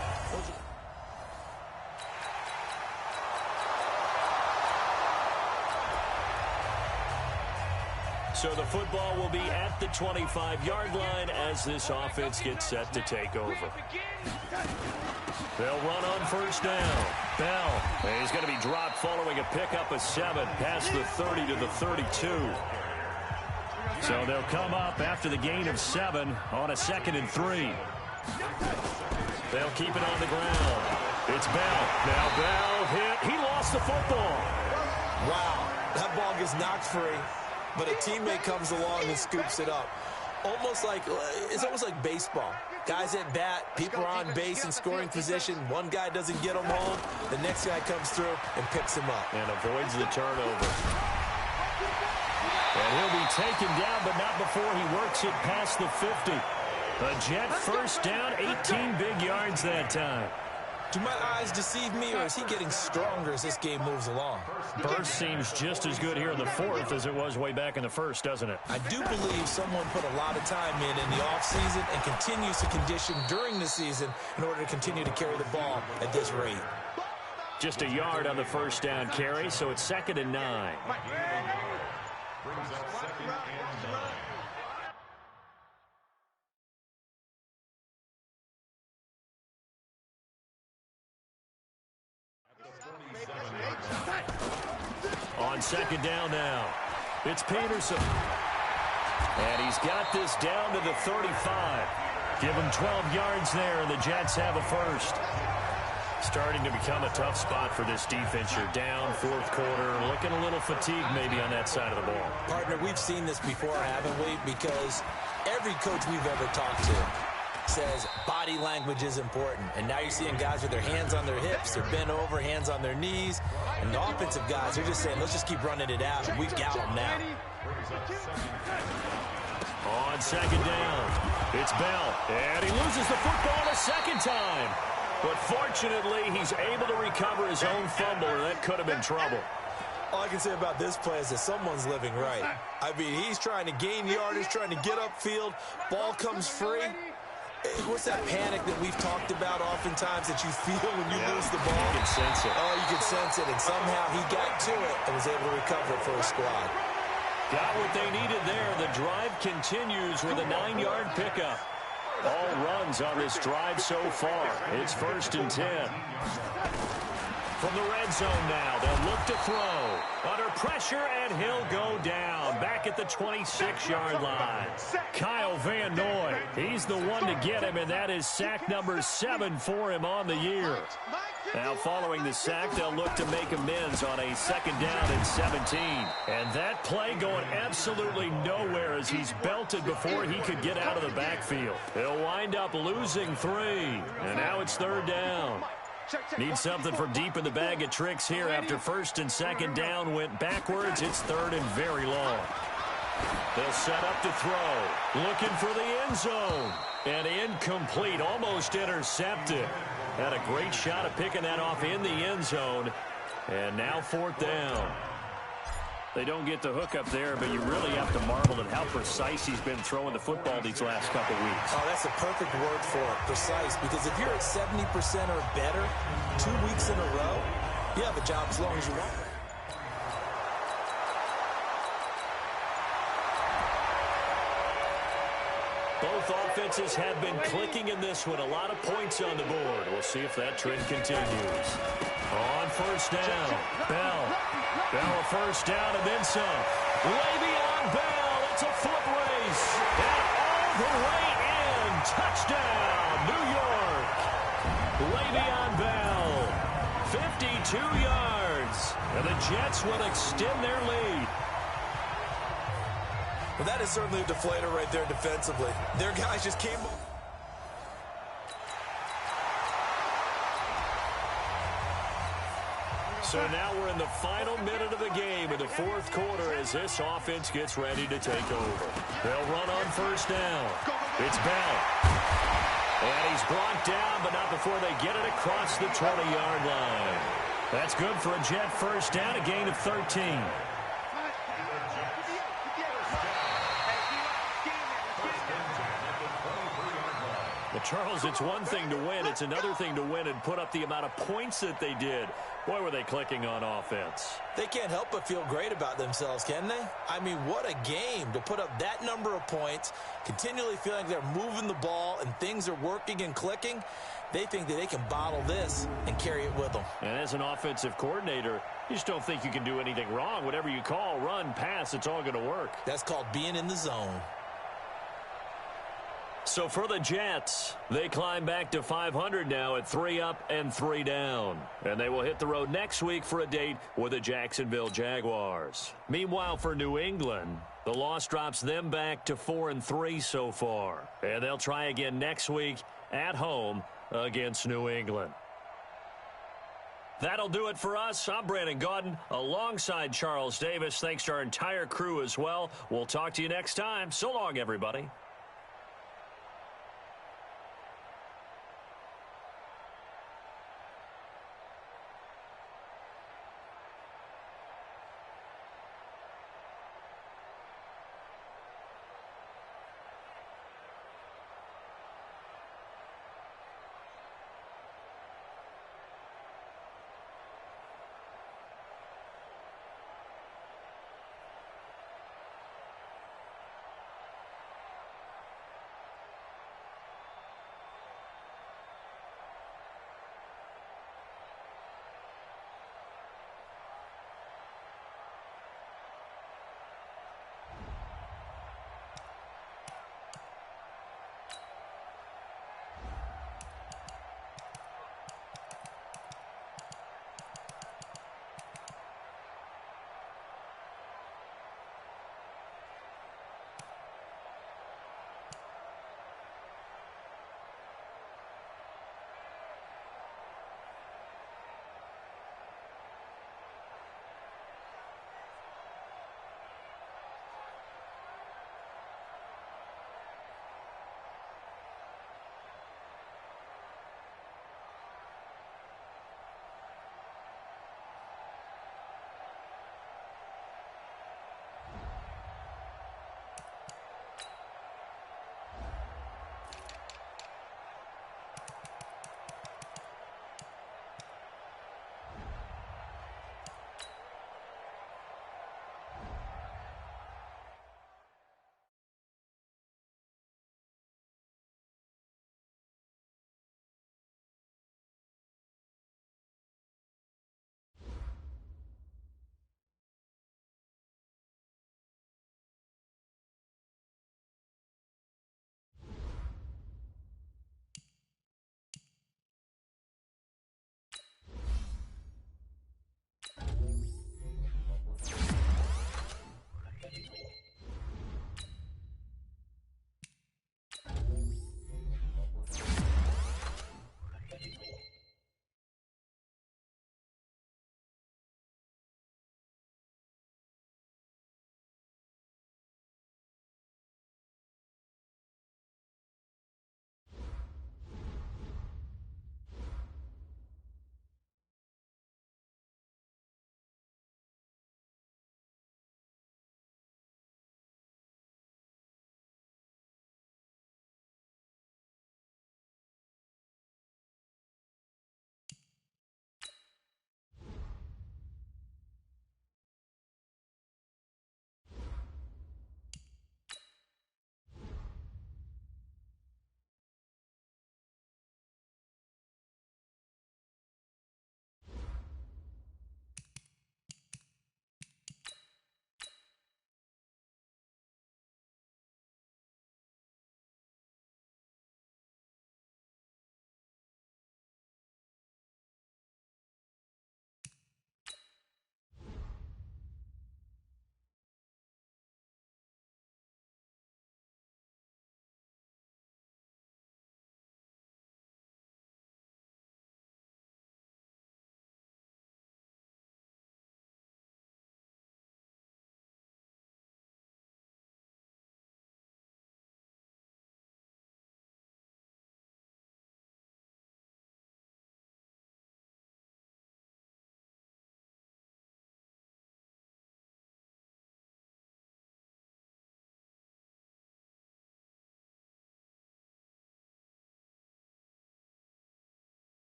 so the football will be at the 25-yard line as this offense gets set to take over. They'll run on first down. Bell, he's going to be dropped following a pickup of 7 past the 30 to the 32. So they'll come up after the gain of 7 on a 2nd and 3. They'll keep it on the ground. It's Bell. Now Bell hit. He lost the football. Wow, that ball gets knocked free, but a teammate comes along and scoops it up. It's almost like baseball. Guys at bat, people are on base in scoring position. One guy doesn't get him home. The next guy comes through and picks him up. And avoids the turnover. And he'll be taken down, but not before he works it past the 50. A Jet first down, 18 big yards that time. Do my eyes deceive me, or is he getting stronger as this game moves along? Burst seems just as good here in the 4th as it was way back in the 1st, doesn't it? I do believe someone put a lot of time in the offseason and continues to condition during the season in order to continue to carry the ball at this rate. Just a yard on the first down carry, so it's 2nd and 9. On 2nd down now, it's Peterson. And he's got this down to the 35. Give him 12 yards there, and the Jets have a first. Starting to become a tough spot for this defense. You're down 4th quarter, looking a little fatigued maybe on that side of the ball. Partner, we've seen this before, haven't we? Because every coach we've ever talked to says body language is important. And now you're seeing guys with their hands on their hips, they're bent over, hands on their knees. And the offensive guys, they're just saying, let's just keep running it out. We've got them now. On 2nd down, it's Bell. And he loses the football a 2nd time. But fortunately, he's able to recover his own fumble, and that could have been trouble. All I can say about this play is that someone's living right. I mean, he's trying to gain yardage, trying to get upfield. Ball comes free. What's that panic that we've talked about oftentimes that you feel when you lose the ball? You can sense it. Oh, you can sense it. And somehow he got to it and was able to recover it for his squad. Got what they needed there. The drive continues with a 9-yard pickup. All runs on this drive so far. It's 1st and 10. From the red zone now, they'll look to throw. Under pressure, and he'll go down. Back at the 26-yard line. Kyle Van Noy, he's the one to get him, and that is sack number 7 for him on the year. Now, following the sack, they'll look to make amends on a 2nd down and 17. And that play going absolutely nowhere as he's belted before he could get out of the backfield. He'll wind up losing 3, and now it's 3rd down. Need something from deep in the bag of tricks here after first and second down went backwards. It's third and very long. They'll set up to throw. Looking for the end zone. And incomplete, almost intercepted. Had a great shot at picking that off in the end zone. And now fourth down. They don't get the hook up there, but you really have to marvel at how precise he's been throwing the football these last couple weeks. Oh, that's a perfect word for it, precise. Because if you're at 70% or better 2 weeks in a row, you have a job as long as you want. Both offenses have been clicking in this one. A lot of points on the board. We'll see if that trend continues. On first down, Bell a first down and then some. Way beyond Bell. It's a foot race. And all the way in. Touchdown, New York. Le'Veon Bell, 52 yards. And the Jets will extend their lead. Well, that is certainly a deflator right there defensively. Their guys just came... So now we're in the final minute of the game in the fourth quarter as this offense gets ready to take over. They'll run on first down. It's Bell. And he's brought down, but not before they get it across the 20-yard line. That's good for a Jet first down, a gain of 13. Well, Charles, it's one thing to win. It's another thing to win and put up the amount of points that they did. Boy, were they clicking on offense. They can't help but feel great about themselves, can they? I mean, what a game to put up that number of points, continually feeling like they're moving the ball and things are working and clicking. They think that they can bottle this and carry it with them. And as an offensive coordinator, you just don't think you can do anything wrong. Whatever you call, run, pass, it's all going to work. That's called being in the zone. So for the Jets, they climb back to 500 now at 3 up and 3 down. And they will hit the road next week for a date with the Jacksonville Jaguars. Meanwhile, for New England, the loss drops them back to 4-3 so far. And they'll try again next week at home against New England. That'll do it for us. I'm Brandon Gaudin alongside Charles Davis. Thanks to our entire crew as well. We'll talk to you next time. So long, everybody.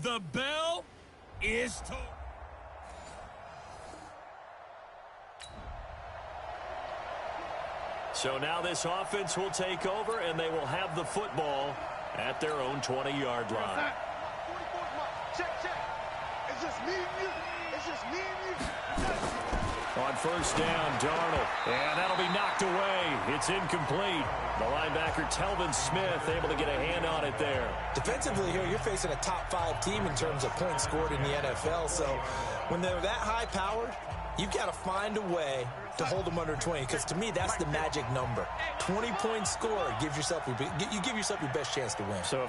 The bell is tolled. So now this offense will take over, and they will have the football at their own 20-yard line. 44 check, check. It's just me and you. It's just me and you. On first down, Darnold. And that'll be knocked away. It's incomplete. The linebacker, Telvin Smith, able to get a hand on it there. Defensively here, you're facing a top-5 team in terms of points scored in the NFL. So when they're that high-powered, you've got to find a way to hold them under 20. Because to me, that's the magic number. 20-point score gives yourself you give yourself your best chance to win. So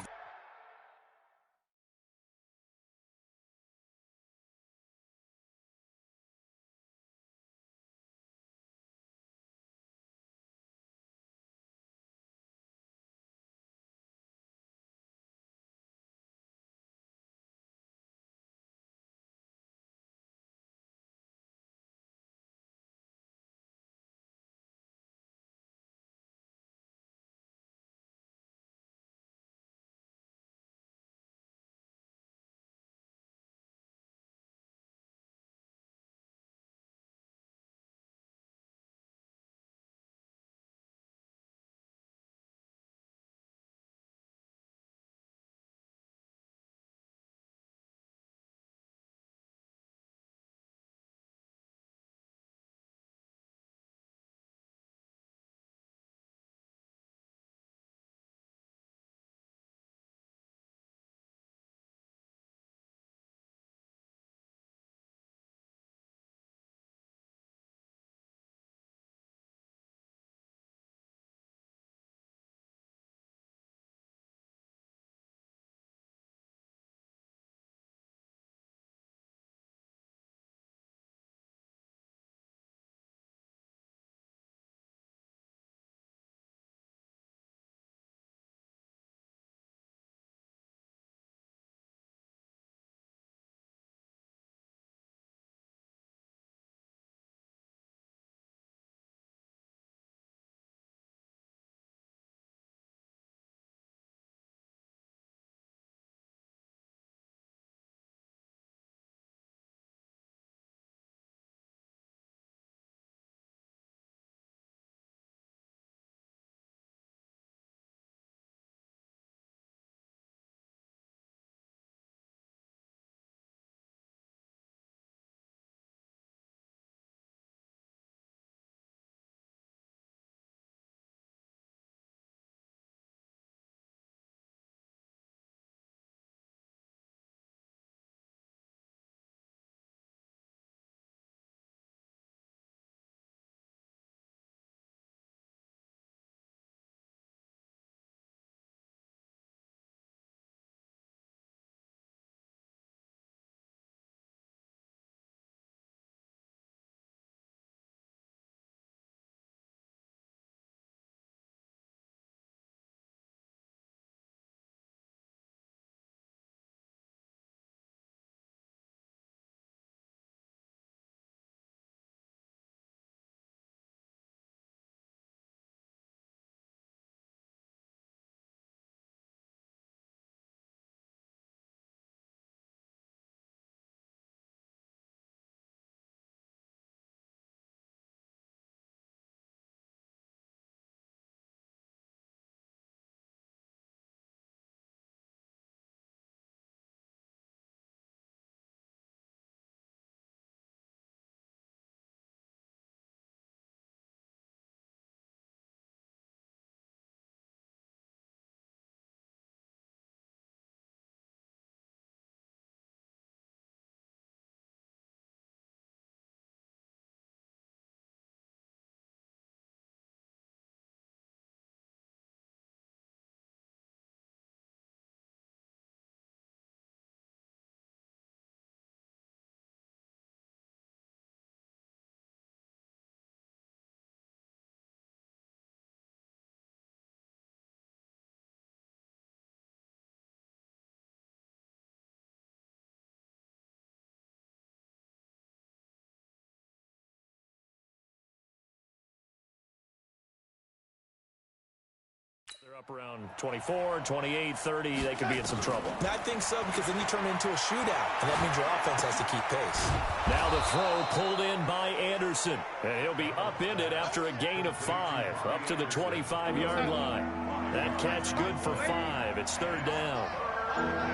Up around 24, 28, 30, they could be in some trouble. I think so, because then you turn it into a shootout, and that means your offense has to keep pace. Now the throw pulled in by Anderson. And he'll be upended after a gain of 5, up to the 25-yard line. That catch good for 5. It's third down.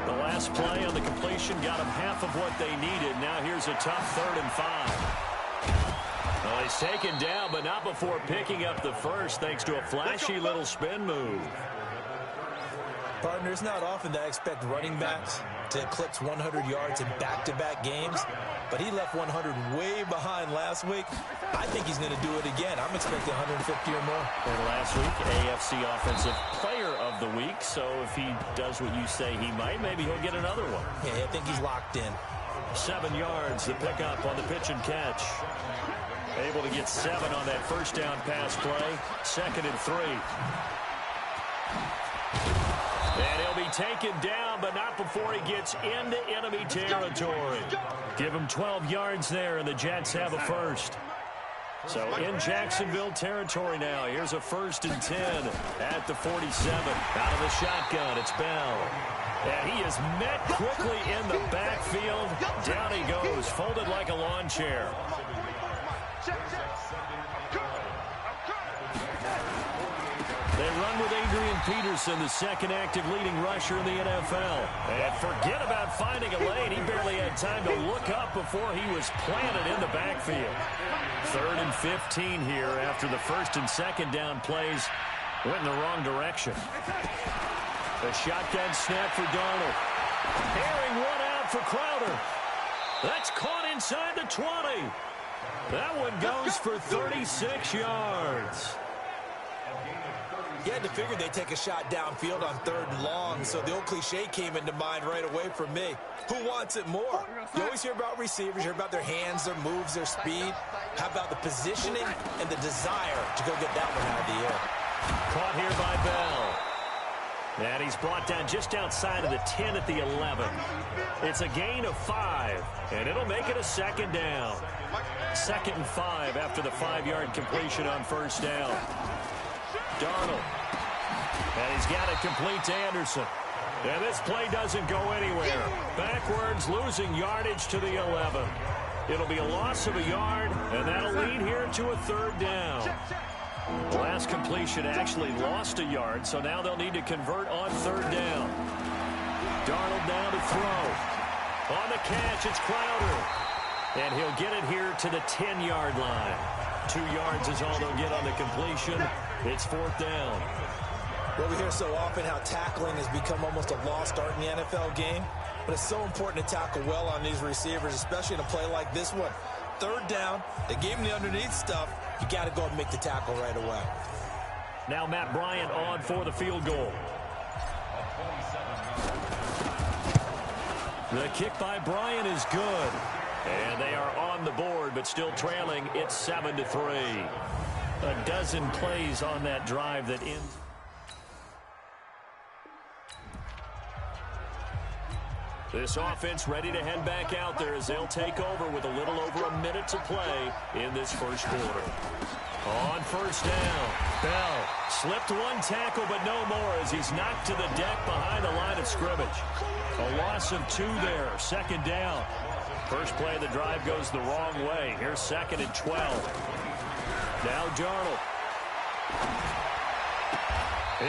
The last play on the completion got them half of what they needed. Now here's a tough 3rd and 5. Well, he's taken down, but not before picking up the first, thanks to a flashy little spin move. Partner, it's not often that I expect running backs to eclipse 100 yards in back-to-back games, but he left 100 way behind last week. I think he's going to do it again. I'm expecting 150 or more. And last week, AFC Offensive Player of the Week, so if he does what you say he might, maybe he'll get another one. Yeah, I think he's locked in. 7 yards, the pickup on the pitch and catch. Able to get 7 on that first down pass play. 2nd and 3. And he'll be taken down, but not before he gets into enemy territory. Give him 12 yards there, and the Jets have a first. So in Jacksonville territory now. Here's a 1st and 10 at the 47. Out of the shotgun, it's Bell. And he is met quickly in the backfield. Down he goes, folded like a lawn chair. They run with Adrian Peterson, the 2nd active leading rusher in the NFL. And forget about finding a lane. He barely had time to look up before he was planted in the backfield. 3rd and 15 here after the 1st and 2nd down plays went in the wrong direction. A shotgun snap for Darnold. Airing one out for Crowder. That's caught inside the 20. That one goes for 36 yards. You had to figure they'd take a shot downfield on 3rd and long, so the old cliche came into mind right away for me. Who wants it more? You always hear about receivers, you hear about their hands, their moves, their speed. How about the positioning and the desire to go get that one out of the air? Caught here by Bell. And he's brought down just outside of the 10 at the 11. It's a gain of 5, and it'll make it a 2nd down. 2nd and 5 after the 5-yard completion on 1st down. Darnold. And he's got it complete to Anderson. And this play doesn't go anywhere. Backwards, losing yardage to the 11. It'll be a loss of a yard, and that'll lead here to a 3rd down. The last completion actually lost a yard, so now they'll need to convert on 3rd down. Darnold now to throw. On the catch, it's Crowder. And he'll get it here to the 10-yard line. 2 yards is all they'll get on the completion. It's 4th down. Well, we hear so often how tackling has become almost a lost art in the NFL game. But it's so important to tackle well on these receivers, especially in a play like this one. 3rd down, they gave him the underneath stuff. You got to go and make the tackle right away. Now Matt Bryant on for the field goal. The kick by Bryant is good. And they are on the board, but still trailing. It's 7-3. A dozen plays on that drive that ends. This offense ready to head back out there as they'll take over with a little over a minute to play in this first quarter. On 1st down, Bell slipped one tackle, but no more as he's knocked to the deck behind the line of scrimmage. A loss of 2 there, 2nd down. First play of the drive goes the wrong way. Here's 2nd and 12. Now Darnold.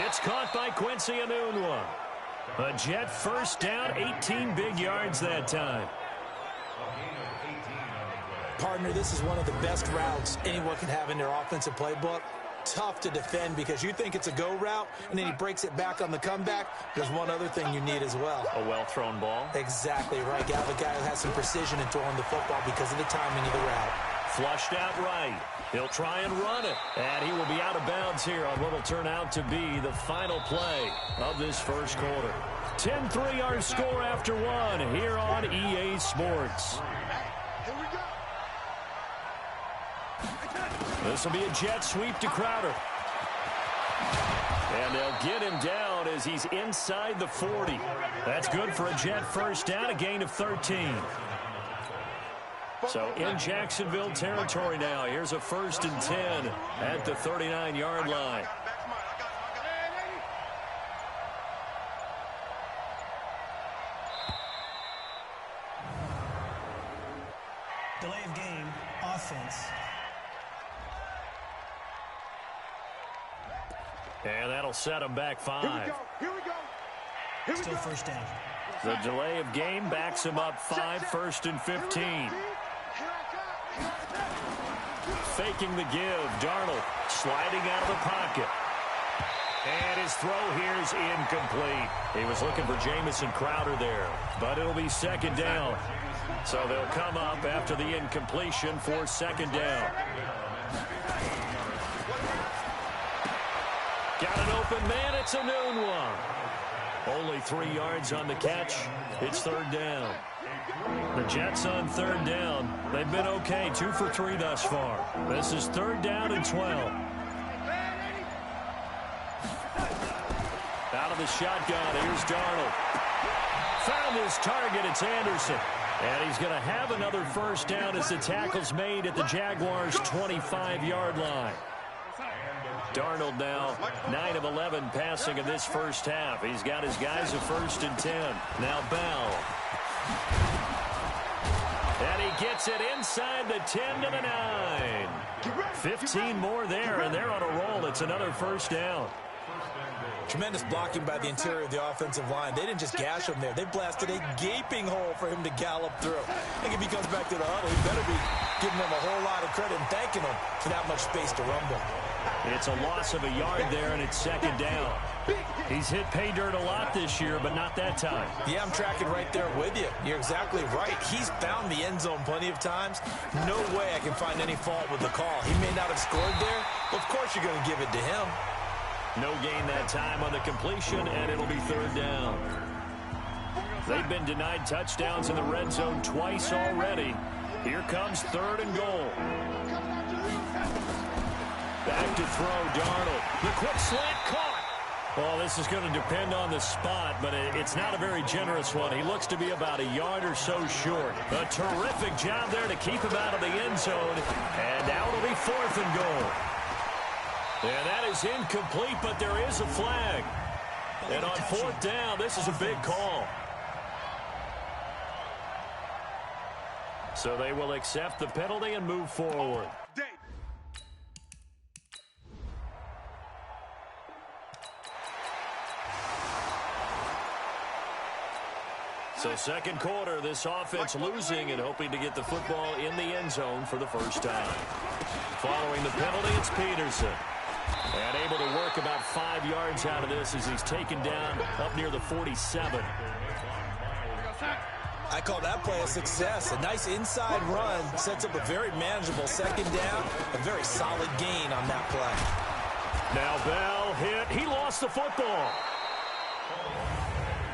It's caught by Quincy Enunwa. A Jet 1st down, 18 big yards that time. Partner, this is one of the best routes anyone can have in their offensive playbook. Tough to defend because you think it's a go route, and then he breaks it back on the comeback. There's one other thing you need as well. A well-thrown ball. Exactly right. You have a guy who has some precision in throwing the football because of the timing of the route. Flushed out right. He'll try and run it. And he will be out of bounds here on what will turn out to be the final play of this first quarter. 10-3 our score after 1 here on EA Sports. This will be a jet sweep to Crowder. And they'll get him down as he's inside the 40. That's good for a Jet 1st down, a gain of 13. So in Jacksonville territory now, here's a 1st and 10 at the 39-yard line. Delay of game, offense. And that'll set them back 5. Here we go. Here we Still go. first down. The delay of game backs him up 5, 1st and 15. Faking the give. Darnold sliding out of the pocket. And his throw here is incomplete. He was looking for Jamison Crowder there, but it'll be 2nd down. So they'll come up after the incompletion for 2nd down. Got an open man. It's a noon one. Only 3 yards on the catch. It's 3rd down. The Jets on 3rd down. They've been okay, 2 for 3 thus far. This is 3rd down and 12. Out of the shotgun, here's Darnold. Found his target, it's Anderson. And he's going to have another 1st down as the tackle's made at the Jaguars' 25-yard line. Darnold now 9 of 11 passing in this first half. He's got his guys a 1st and 10. Now Bell. And he gets it inside the 10 to the 9. 15 more there, and they're on a roll. It's another 1st down. Tremendous blocking by the interior of the offensive line. They didn't just gash him there. They blasted a gaping hole for him to gallop through. I think if he comes back to the huddle, he better be giving them a whole lot of credit and thanking them for that much space to rumble. It's a loss of a yard there, and it's 2nd down. He's hit pay dirt a lot this year, but not that time. Yeah, I'm tracking right there with you. You're exactly right. He's found the end zone plenty of times. No way I can find any fault with the call. He may not have scored there, but of course you're going to give it to him. No gain that time on the completion, and it'll be 3rd down. They've been denied touchdowns in the red zone twice already. Here comes 3rd and goal. Back to throw, Darnold. The quick slant caught. Well, this is going to depend on the spot, but it's not a very generous one. He looks to be about a yard or so short. A terrific job there to keep him out of the end zone. And now it'll be 4th and goal. And that is incomplete, but there is a flag. And on 4th down, this is a big call. So they will accept the penalty and move forward. So 2nd quarter, this offense losing and hoping to get the football in the end zone for the 1st time. Following the penalty, it's Peterson. And able to work about 5 yards out of this as he's taken down up near the 47. I call that play a success. A nice inside run sets up a very manageable 2nd down. A very solid gain on that play. Now Bell hit. He lost the football.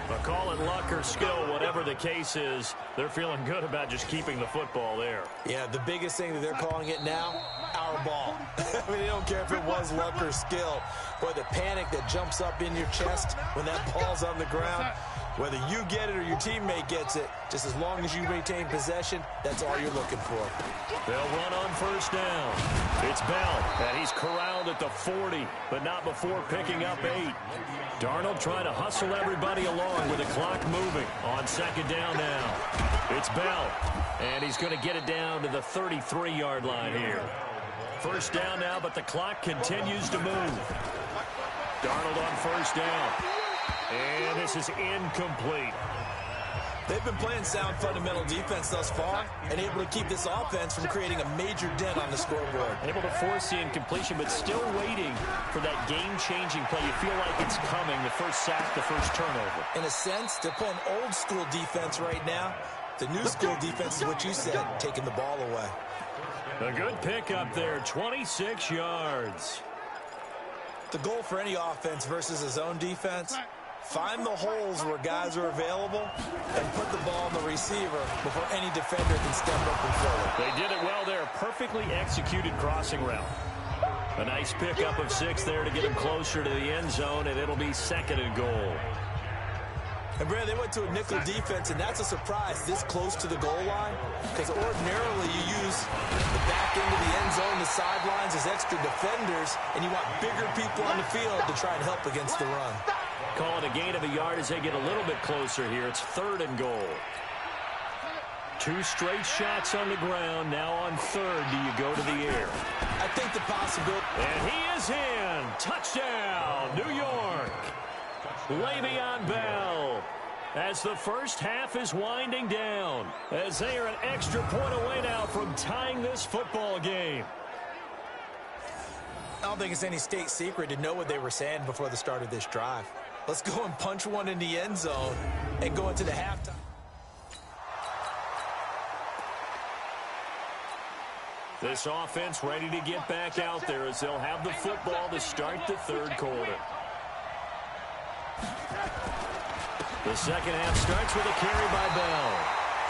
But call it luck or skill, whatever the case is, they're feeling good about just keeping the football there. Yeah, the biggest thing that they're calling it now, our ball. I mean, they don't care if it was luck or skill. Boy, the panic that jumps up in your chest when that ball's on the ground, whether you get it or your teammate gets it, just as long as you retain possession, that's all you're looking for. They'll run on 1st down. It's Bell, and he's corralled at the 40, but not before picking up 8. Darnold trying to hustle everybody along with the clock moving on 2nd down now. It's Bell, and he's going to get it down to the 33-yard line here. 1st down now, but the clock continues to move. Darnold on 1st down. And this is incomplete. They've been playing sound fundamental defense thus far and able to keep this offense from creating a major dent on the scoreboard. Able to force the incompletion, but still waiting for that game-changing play. You feel like it's coming, the first sack, the first turnover. In a sense, they're playing old-school defense right now. The new-school defense is what you said, taking the ball away. A good pickup there, 26 yards. The goal for any offense versus a zone defense, find the holes where guys are available and put the ball on the receiver before any defender can step up and fill it. They did it well there. Perfectly executed crossing route. A nice pickup of 6 there to get him closer to the end zone, and it'll be 2nd and goal. And, Brad, they went to a nickel defense, and that's a surprise this close to the goal line because ordinarily you use the back end of the end zone, the sidelines as extra defenders, and you want bigger people on the field to try and help against the run. Call it a gain of a yard as they get a little bit closer here. It's 3rd and goal. 2 straight shots on the ground. Now on third, do you go to the air? I think the possibility. And he is in. Touchdown, New York. Le'Veon Bell. As the first half is winding down, as they are an extra point away now from tying this football game. I don't think it's any state secret to know what they were saying before the start of this drive. Let's go and punch one in the end zone and go into the halftime. This offense ready to get back out there as they'll have the football to start the third quarter. The second half starts with a carry by Bell.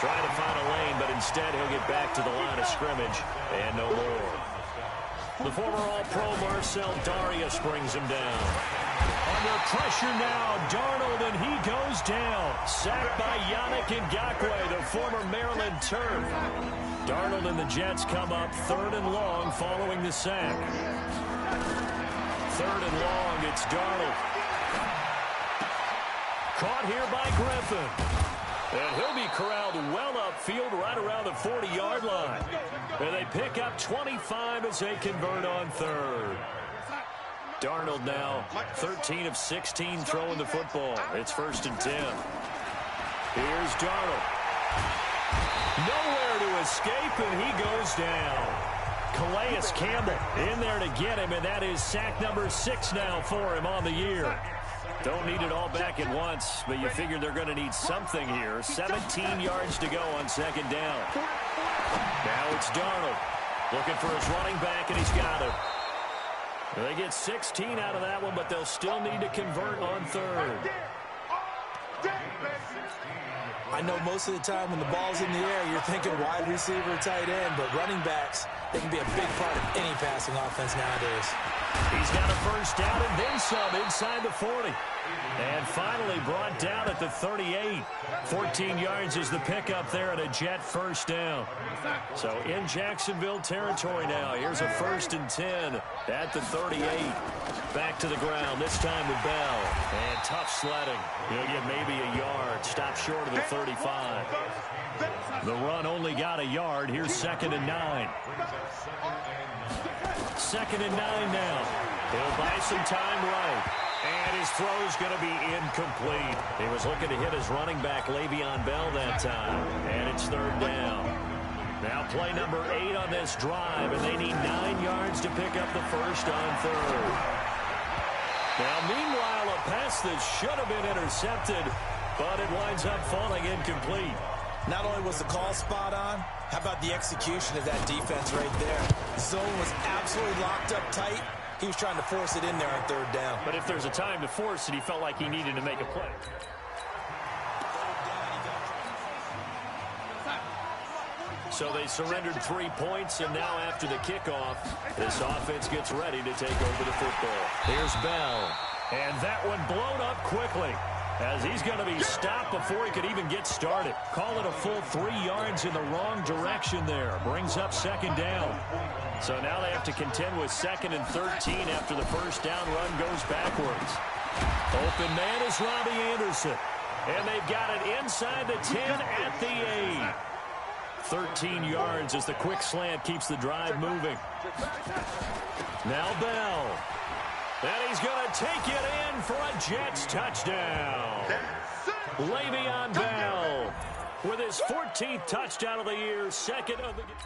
Trying to find a lane, but instead he'll get back to the line of scrimmage and no more. The former All-Pro Marcel Darius brings him down. Under pressure now, Darnold, and he goes down. Sacked by Yannick Ngakoue, the former Maryland Terp. Darnold and the Jets come up 3rd and long following the sack. 3rd and long, it's Darnold. Caught here by Griffin. And he'll be corralled well upfield right around the 40-yard line. And they pick up 25 as they convert on third. Darnold now 13 of 16 throwing the football. It's 1st and 10. Here's Darnold. Nowhere to escape, and he goes down. Calais Campbell in there to get him, and that is sack number 6 now for him on the year. Don't need it all back at once, but you figure they're going to need something here. 17 yards to go on 2nd down. Now it's Darnold looking for his running back, and he's got him. They get 16 out of that one, but they'll still need to convert on third. I know most of the time when the ball's in the air, you're thinking wide receiver, tight end, but running backs, they can be a big part of any passing offense nowadays. He's got a 1st down and then some inside the 40. And finally brought down at the 38. 14 yards is the pickup there at a Jet 1st down. So in Jacksonville territory now. Here's a 1st and 10 at the 38. Back to the ground, this time with Bell. And tough sledding. He'll get maybe a yard. Stop short of the 35. The run only got a yard. Here's 2nd and 9. 2nd and 9 now. He'll buy some time right. And his throw's going to be incomplete. He was looking to hit his running back, Le'Veon Bell, that time. And it's 3rd down. Now play number 8 on this drive, and they need 9 yards to pick up the 1st on 3rd. Now, meanwhile, a pass that should have been intercepted, but it winds up falling incomplete. Not only was the call spot on, how about the execution of that defense right there? Zone was absolutely locked up tight. He was trying to force it in there on 3rd down. But if there's a time to force it, he felt like he needed to make a play. So they surrendered 3 points, and now after the kickoff, this offense gets ready to take over the football. Here's Bell. And that one blown up quickly, as he's going to be stopped before he could even get started. Call it a full 3 yards in the wrong direction there. Brings up 2nd down. So now they have to contend with 2nd and 13 after the 1st down run goes backwards. Open man is Robbie Anderson. And they've got it inside the 10 at the 8. 13 yards as the quick slant keeps the drive moving. Now Bell. And he's going to take it in for a Jets touchdown. Le'Veon Bell with his 14th touchdown of the year, 2nd of the game.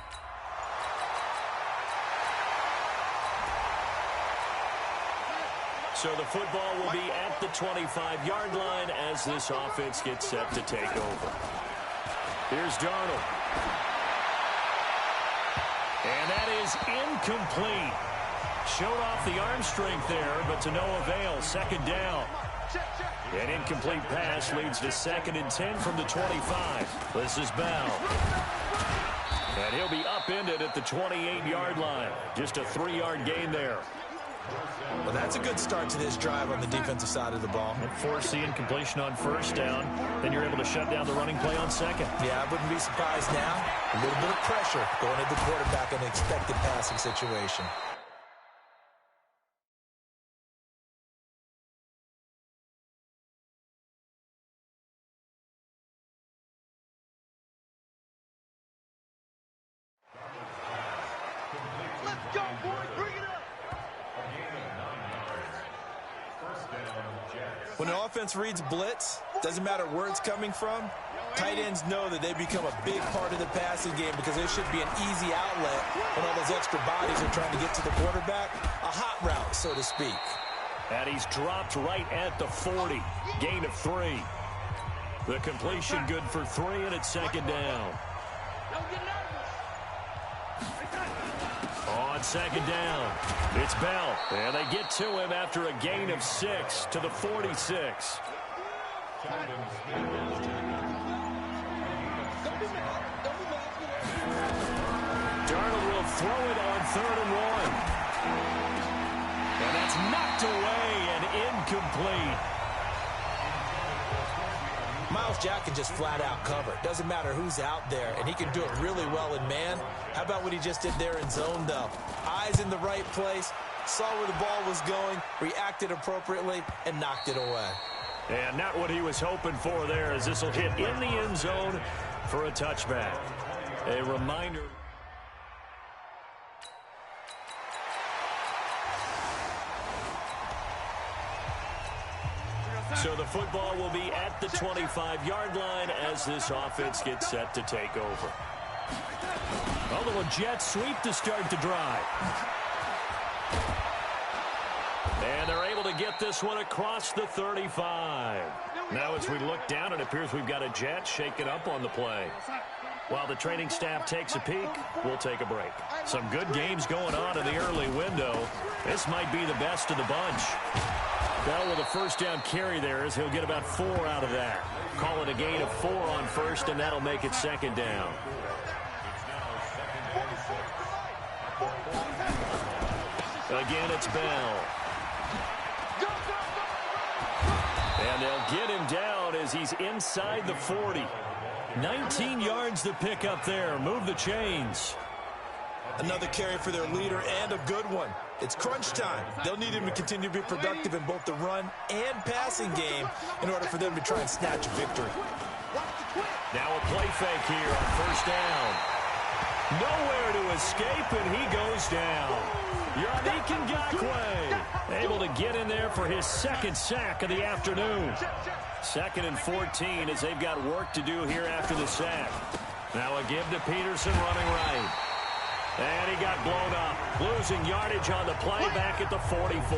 So the football will be at the 25-yard line as this offense gets set to take over. Here's Darnold. And that is incomplete. Showed off the arm strength there, but to no avail. 2nd down. An incomplete pass leads to 2nd and 10 from the 25. This is Bell. And he'll be upended at the 28-yard line. Just a 3-yard gain there. Well, that's a good start to this drive on the defensive side of the ball. And force the incompletion on 1st down. Then you're able to shut down the running play on 2nd. Yeah, I wouldn't be surprised now. A little bit of pressure going at the quarterback in an expected passing situation. Go, boys, bring it up. When an offense reads blitz, doesn't matter where it's coming from, tight ends know that they become a big part of the passing game because there should be an easy outlet when all those extra bodies are trying to get to the quarterback. A hot route, so to speak. And he's dropped right at the 40. Gain of 3. The completion good for 3, and it's second down. On second down, it's Bell. And they get to him after a gain of 6 to the 46. Darnold will throw it on 3rd and 1. And that's knocked away and incomplete. Myles Jack can just flat out cover. Doesn't matter who's out there, and he can do it really well in man. How about what he just did there in zone, though? Eyes in the right place, saw where the ball was going, reacted appropriately, and knocked it away. And not what he was hoping for there, as this will hit in the end zone for a touchback. A reminder. So the football will be at the 25-yard line as this offense gets set to take over. A little jet sweep to start the drive. And they're able to get this one across the 35. Now as we look down, it appears we've got a jet shaken up on the play. While the training staff takes a peek, we'll take a break. Some good games going on in the early window. This might be the best of the bunch. Bell with a first down carry there as he'll get about 4 out of that. Call it a gain of 4 on first, and that'll make it second down. Again, it's Bell. And they'll get him down as he's inside the 40. 19 yards to pick up there. Move the chains. Another carry for their leader, and a good one. It's crunch time. They'll need him to continue to be productive in both the run and passing game in order for them to try and snatch a victory. Now a play fake here on first down. Nowhere to escape, and he goes down. Yannick Ngakoue able to get in there for his second sack of the afternoon. 2nd and 14 as they've got work to do here after the sack. Now a give to Peterson running right. And he got blown up, losing yardage on the play back at the 44.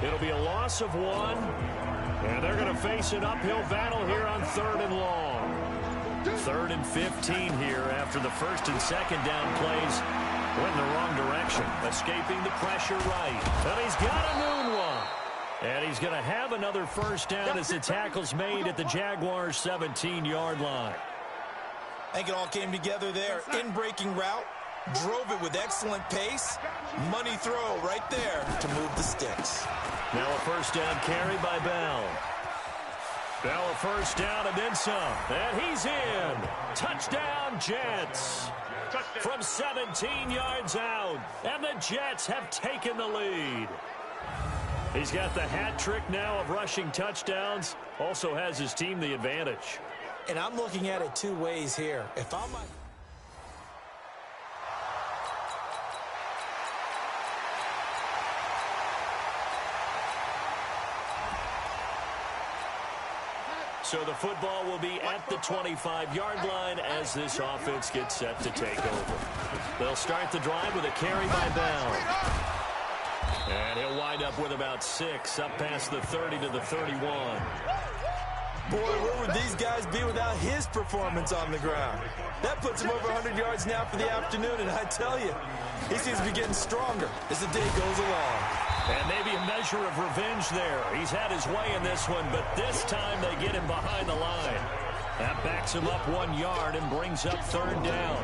It'll be a loss of 1, and they're going to face an uphill battle here on 3rd and long. 3rd and 15 here after the 1st and 2nd down plays went in the wrong direction, escaping the pressure right. And he's got a noon one. And he's going to have another first down as the tackle's made at the Jaguars' 17-yard line. I think it all came together there. In-breaking route. Drove it with excellent pace. Money throw right there to move the sticks. Now a first down carry by Bell. Bell a first down and then some. And he's in. Touchdown, Jets. From 17 yards out. And the Jets have taken the lead. He's got the hat trick now of rushing touchdowns. Also has his team the advantage. And I'm looking at it 2 ways here. If I'm So the football will be at the 25-yard line as this offense gets set to take over. They'll start the drive with a carry by Bell. And he'll wind up with about 6 up past the 30 to the 31. Boy, where would these guys be without his performance on the ground? That puts him over 100 yards now for the afternoon, and I tell you, he seems to be getting stronger as the day goes along. And maybe a measure of revenge there. He's had his way in this one, but this time they get him behind the line. That backs him up 1 yard and brings up 3rd down.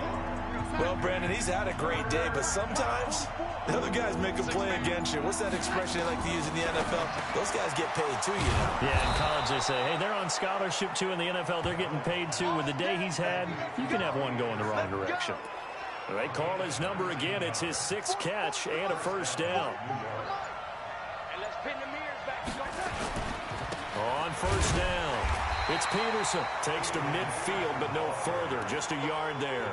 Well, Brandon, he's had a great day, but sometimes the other guys make a play against you. What's that expression they like to use in the NFL? Those guys get paid too, you know. Yeah, in college they say, hey, they're on scholarship too. In the NFL, they're getting paid too. With the day he's had, you can have one going the wrong direction. They call his number again. It's his 6th catch and a first down. On first down, it's Peterson. Takes to midfield, but no further. Just a yard there.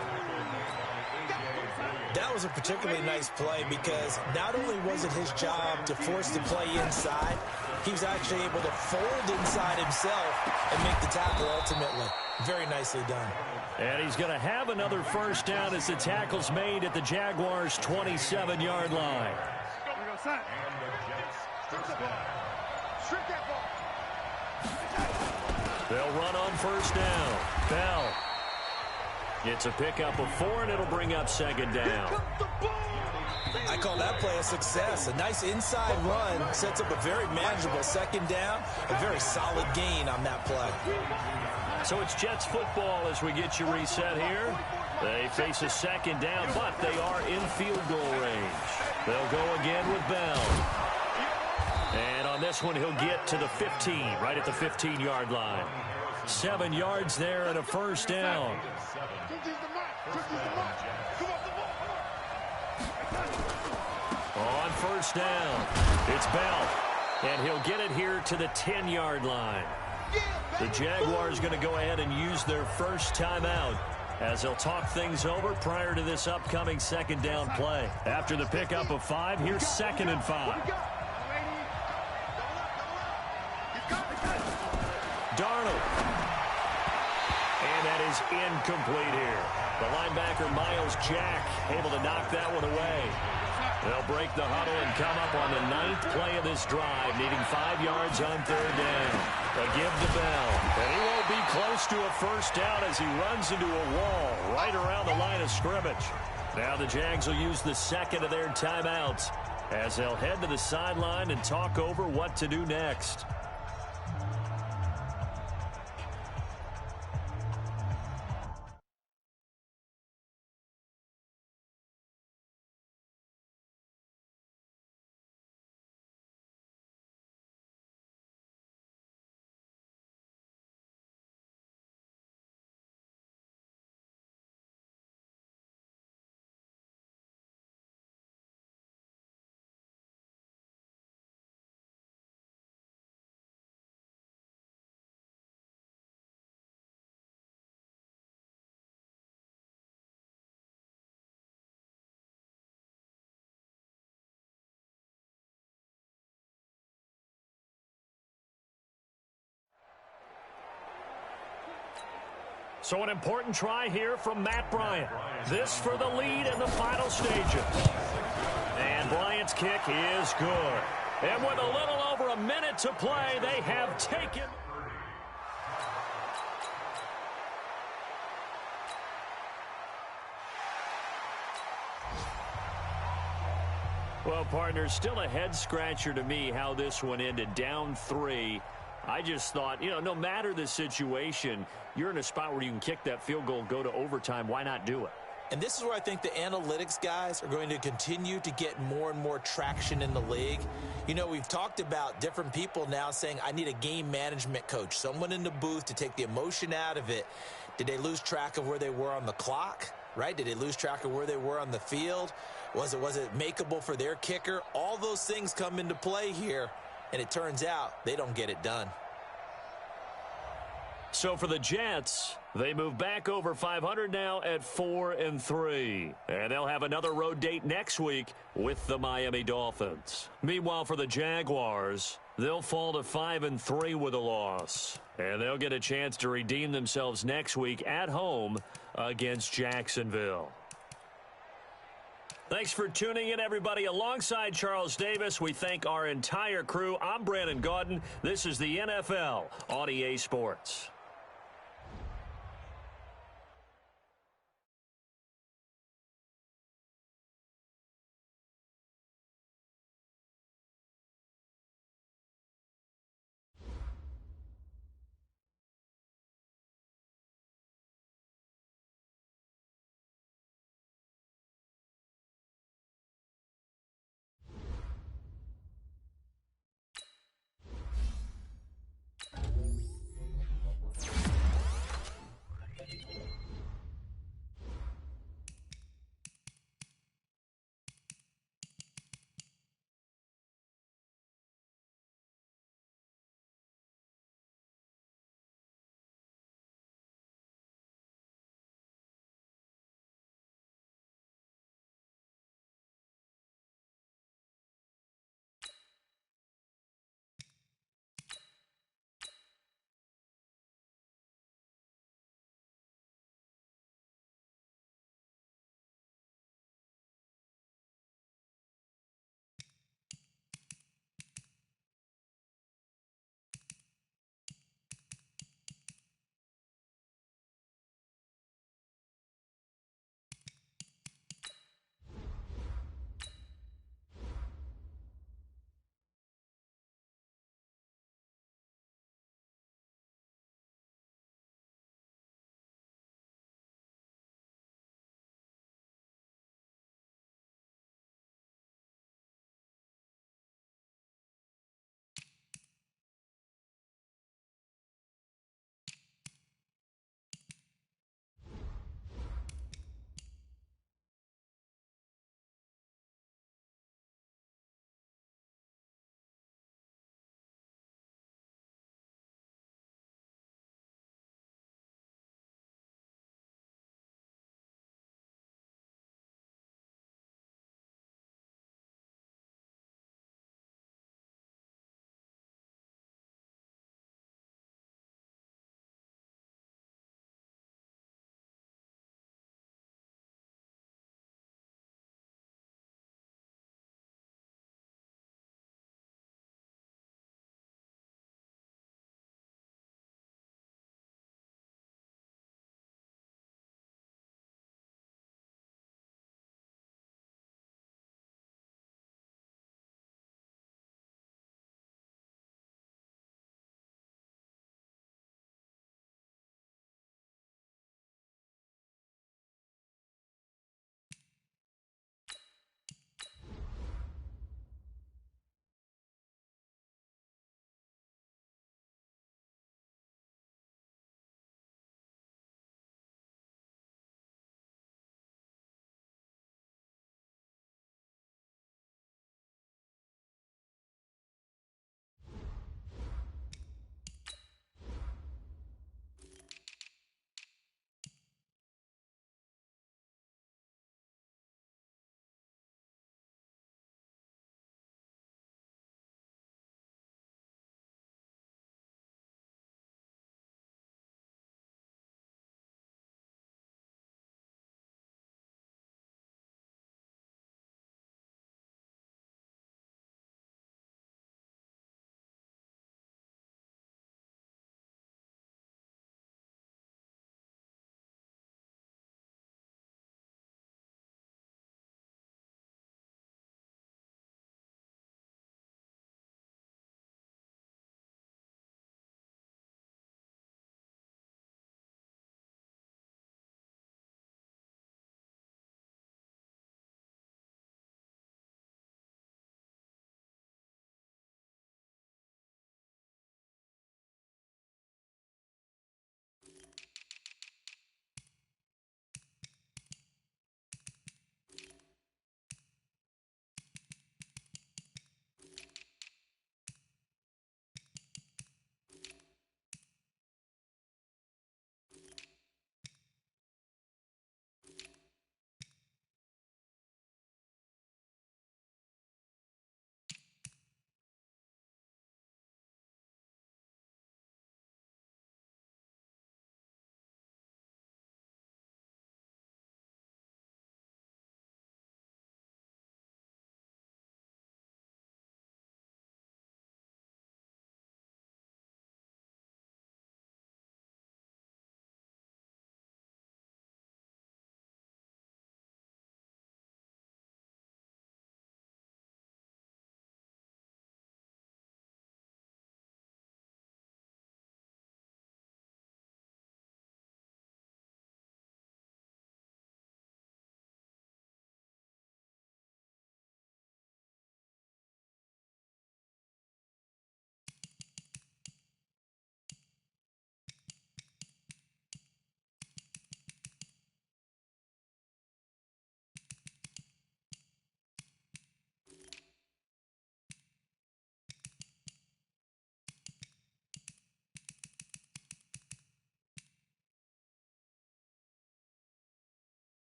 That that was a particularly nice play because not only was it his job to force the play inside, he was actually able to fold inside himself and make the tackle ultimately. Very nicely done. And he's going to have another first down as the tackle's made at the Jaguars' 27-yard line. They'll run on first down. Bell. It's a pickup of 4, and it'll bring up second down. I call that play a success. A nice inside run sets up a very manageable second down. A very solid gain on that play. So it's Jets football as we get you reset here. They face a second down, but they are in field goal range. They'll go again with Bell. And on this one, he'll get to the 15, right at the 15-yard line. 7 yards there and a first down. On first down, it's Bell. And he'll get it here to the 10-yard line. The Jaguars going to go ahead and use their first timeout as they'll talk things over prior to this upcoming second down play. After the pickup of 5, here's 2nd and 5. Darnold. And that is incomplete here. The linebacker, Miles Jack, able to knock that one away. They'll break the huddle and come up on the 9th play of this drive, needing 5 yards on third down. They give to Bell, and he won't be close to a first down as he runs into a wall right around the line of scrimmage. Now the Jags will use the second of their timeouts as they'll head to the sideline and talk over what to do next. So an important try here from Matt Bryant. This for the lead in the final stages. And Bryant's kick is good. And with a little over a minute to play, they have taken... Well, partners, still a head-scratcher to me how this one ended, down 3. I just thought, no matter the situation, you're in a spot where you can kick that field goal, go to overtime. Why not do it? And this is where I think the analytics guys are going to continue to get more and more traction in the league. We've talked about different people now saying, I need a game management coach, someone in the booth to take the emotion out of it. Did they lose track of where they were on the clock, right? Did they lose track of where they were on the field? Was it makeable for their kicker? All those things come into play here. And it turns out they don't get it done. So for the Jets, they move back over 500 now at 4-3. And they'll have another road date next week with the Miami Dolphins. Meanwhile, for the Jaguars, they'll fall to 5-3 with a loss. And they'll get a chance to redeem themselves next week at home against Jacksonville. Thanks for tuning in, everybody. Alongside Charles Davis, we thank our entire crew. I'm Brandon Gaudin. This is the NFL on EA Sports.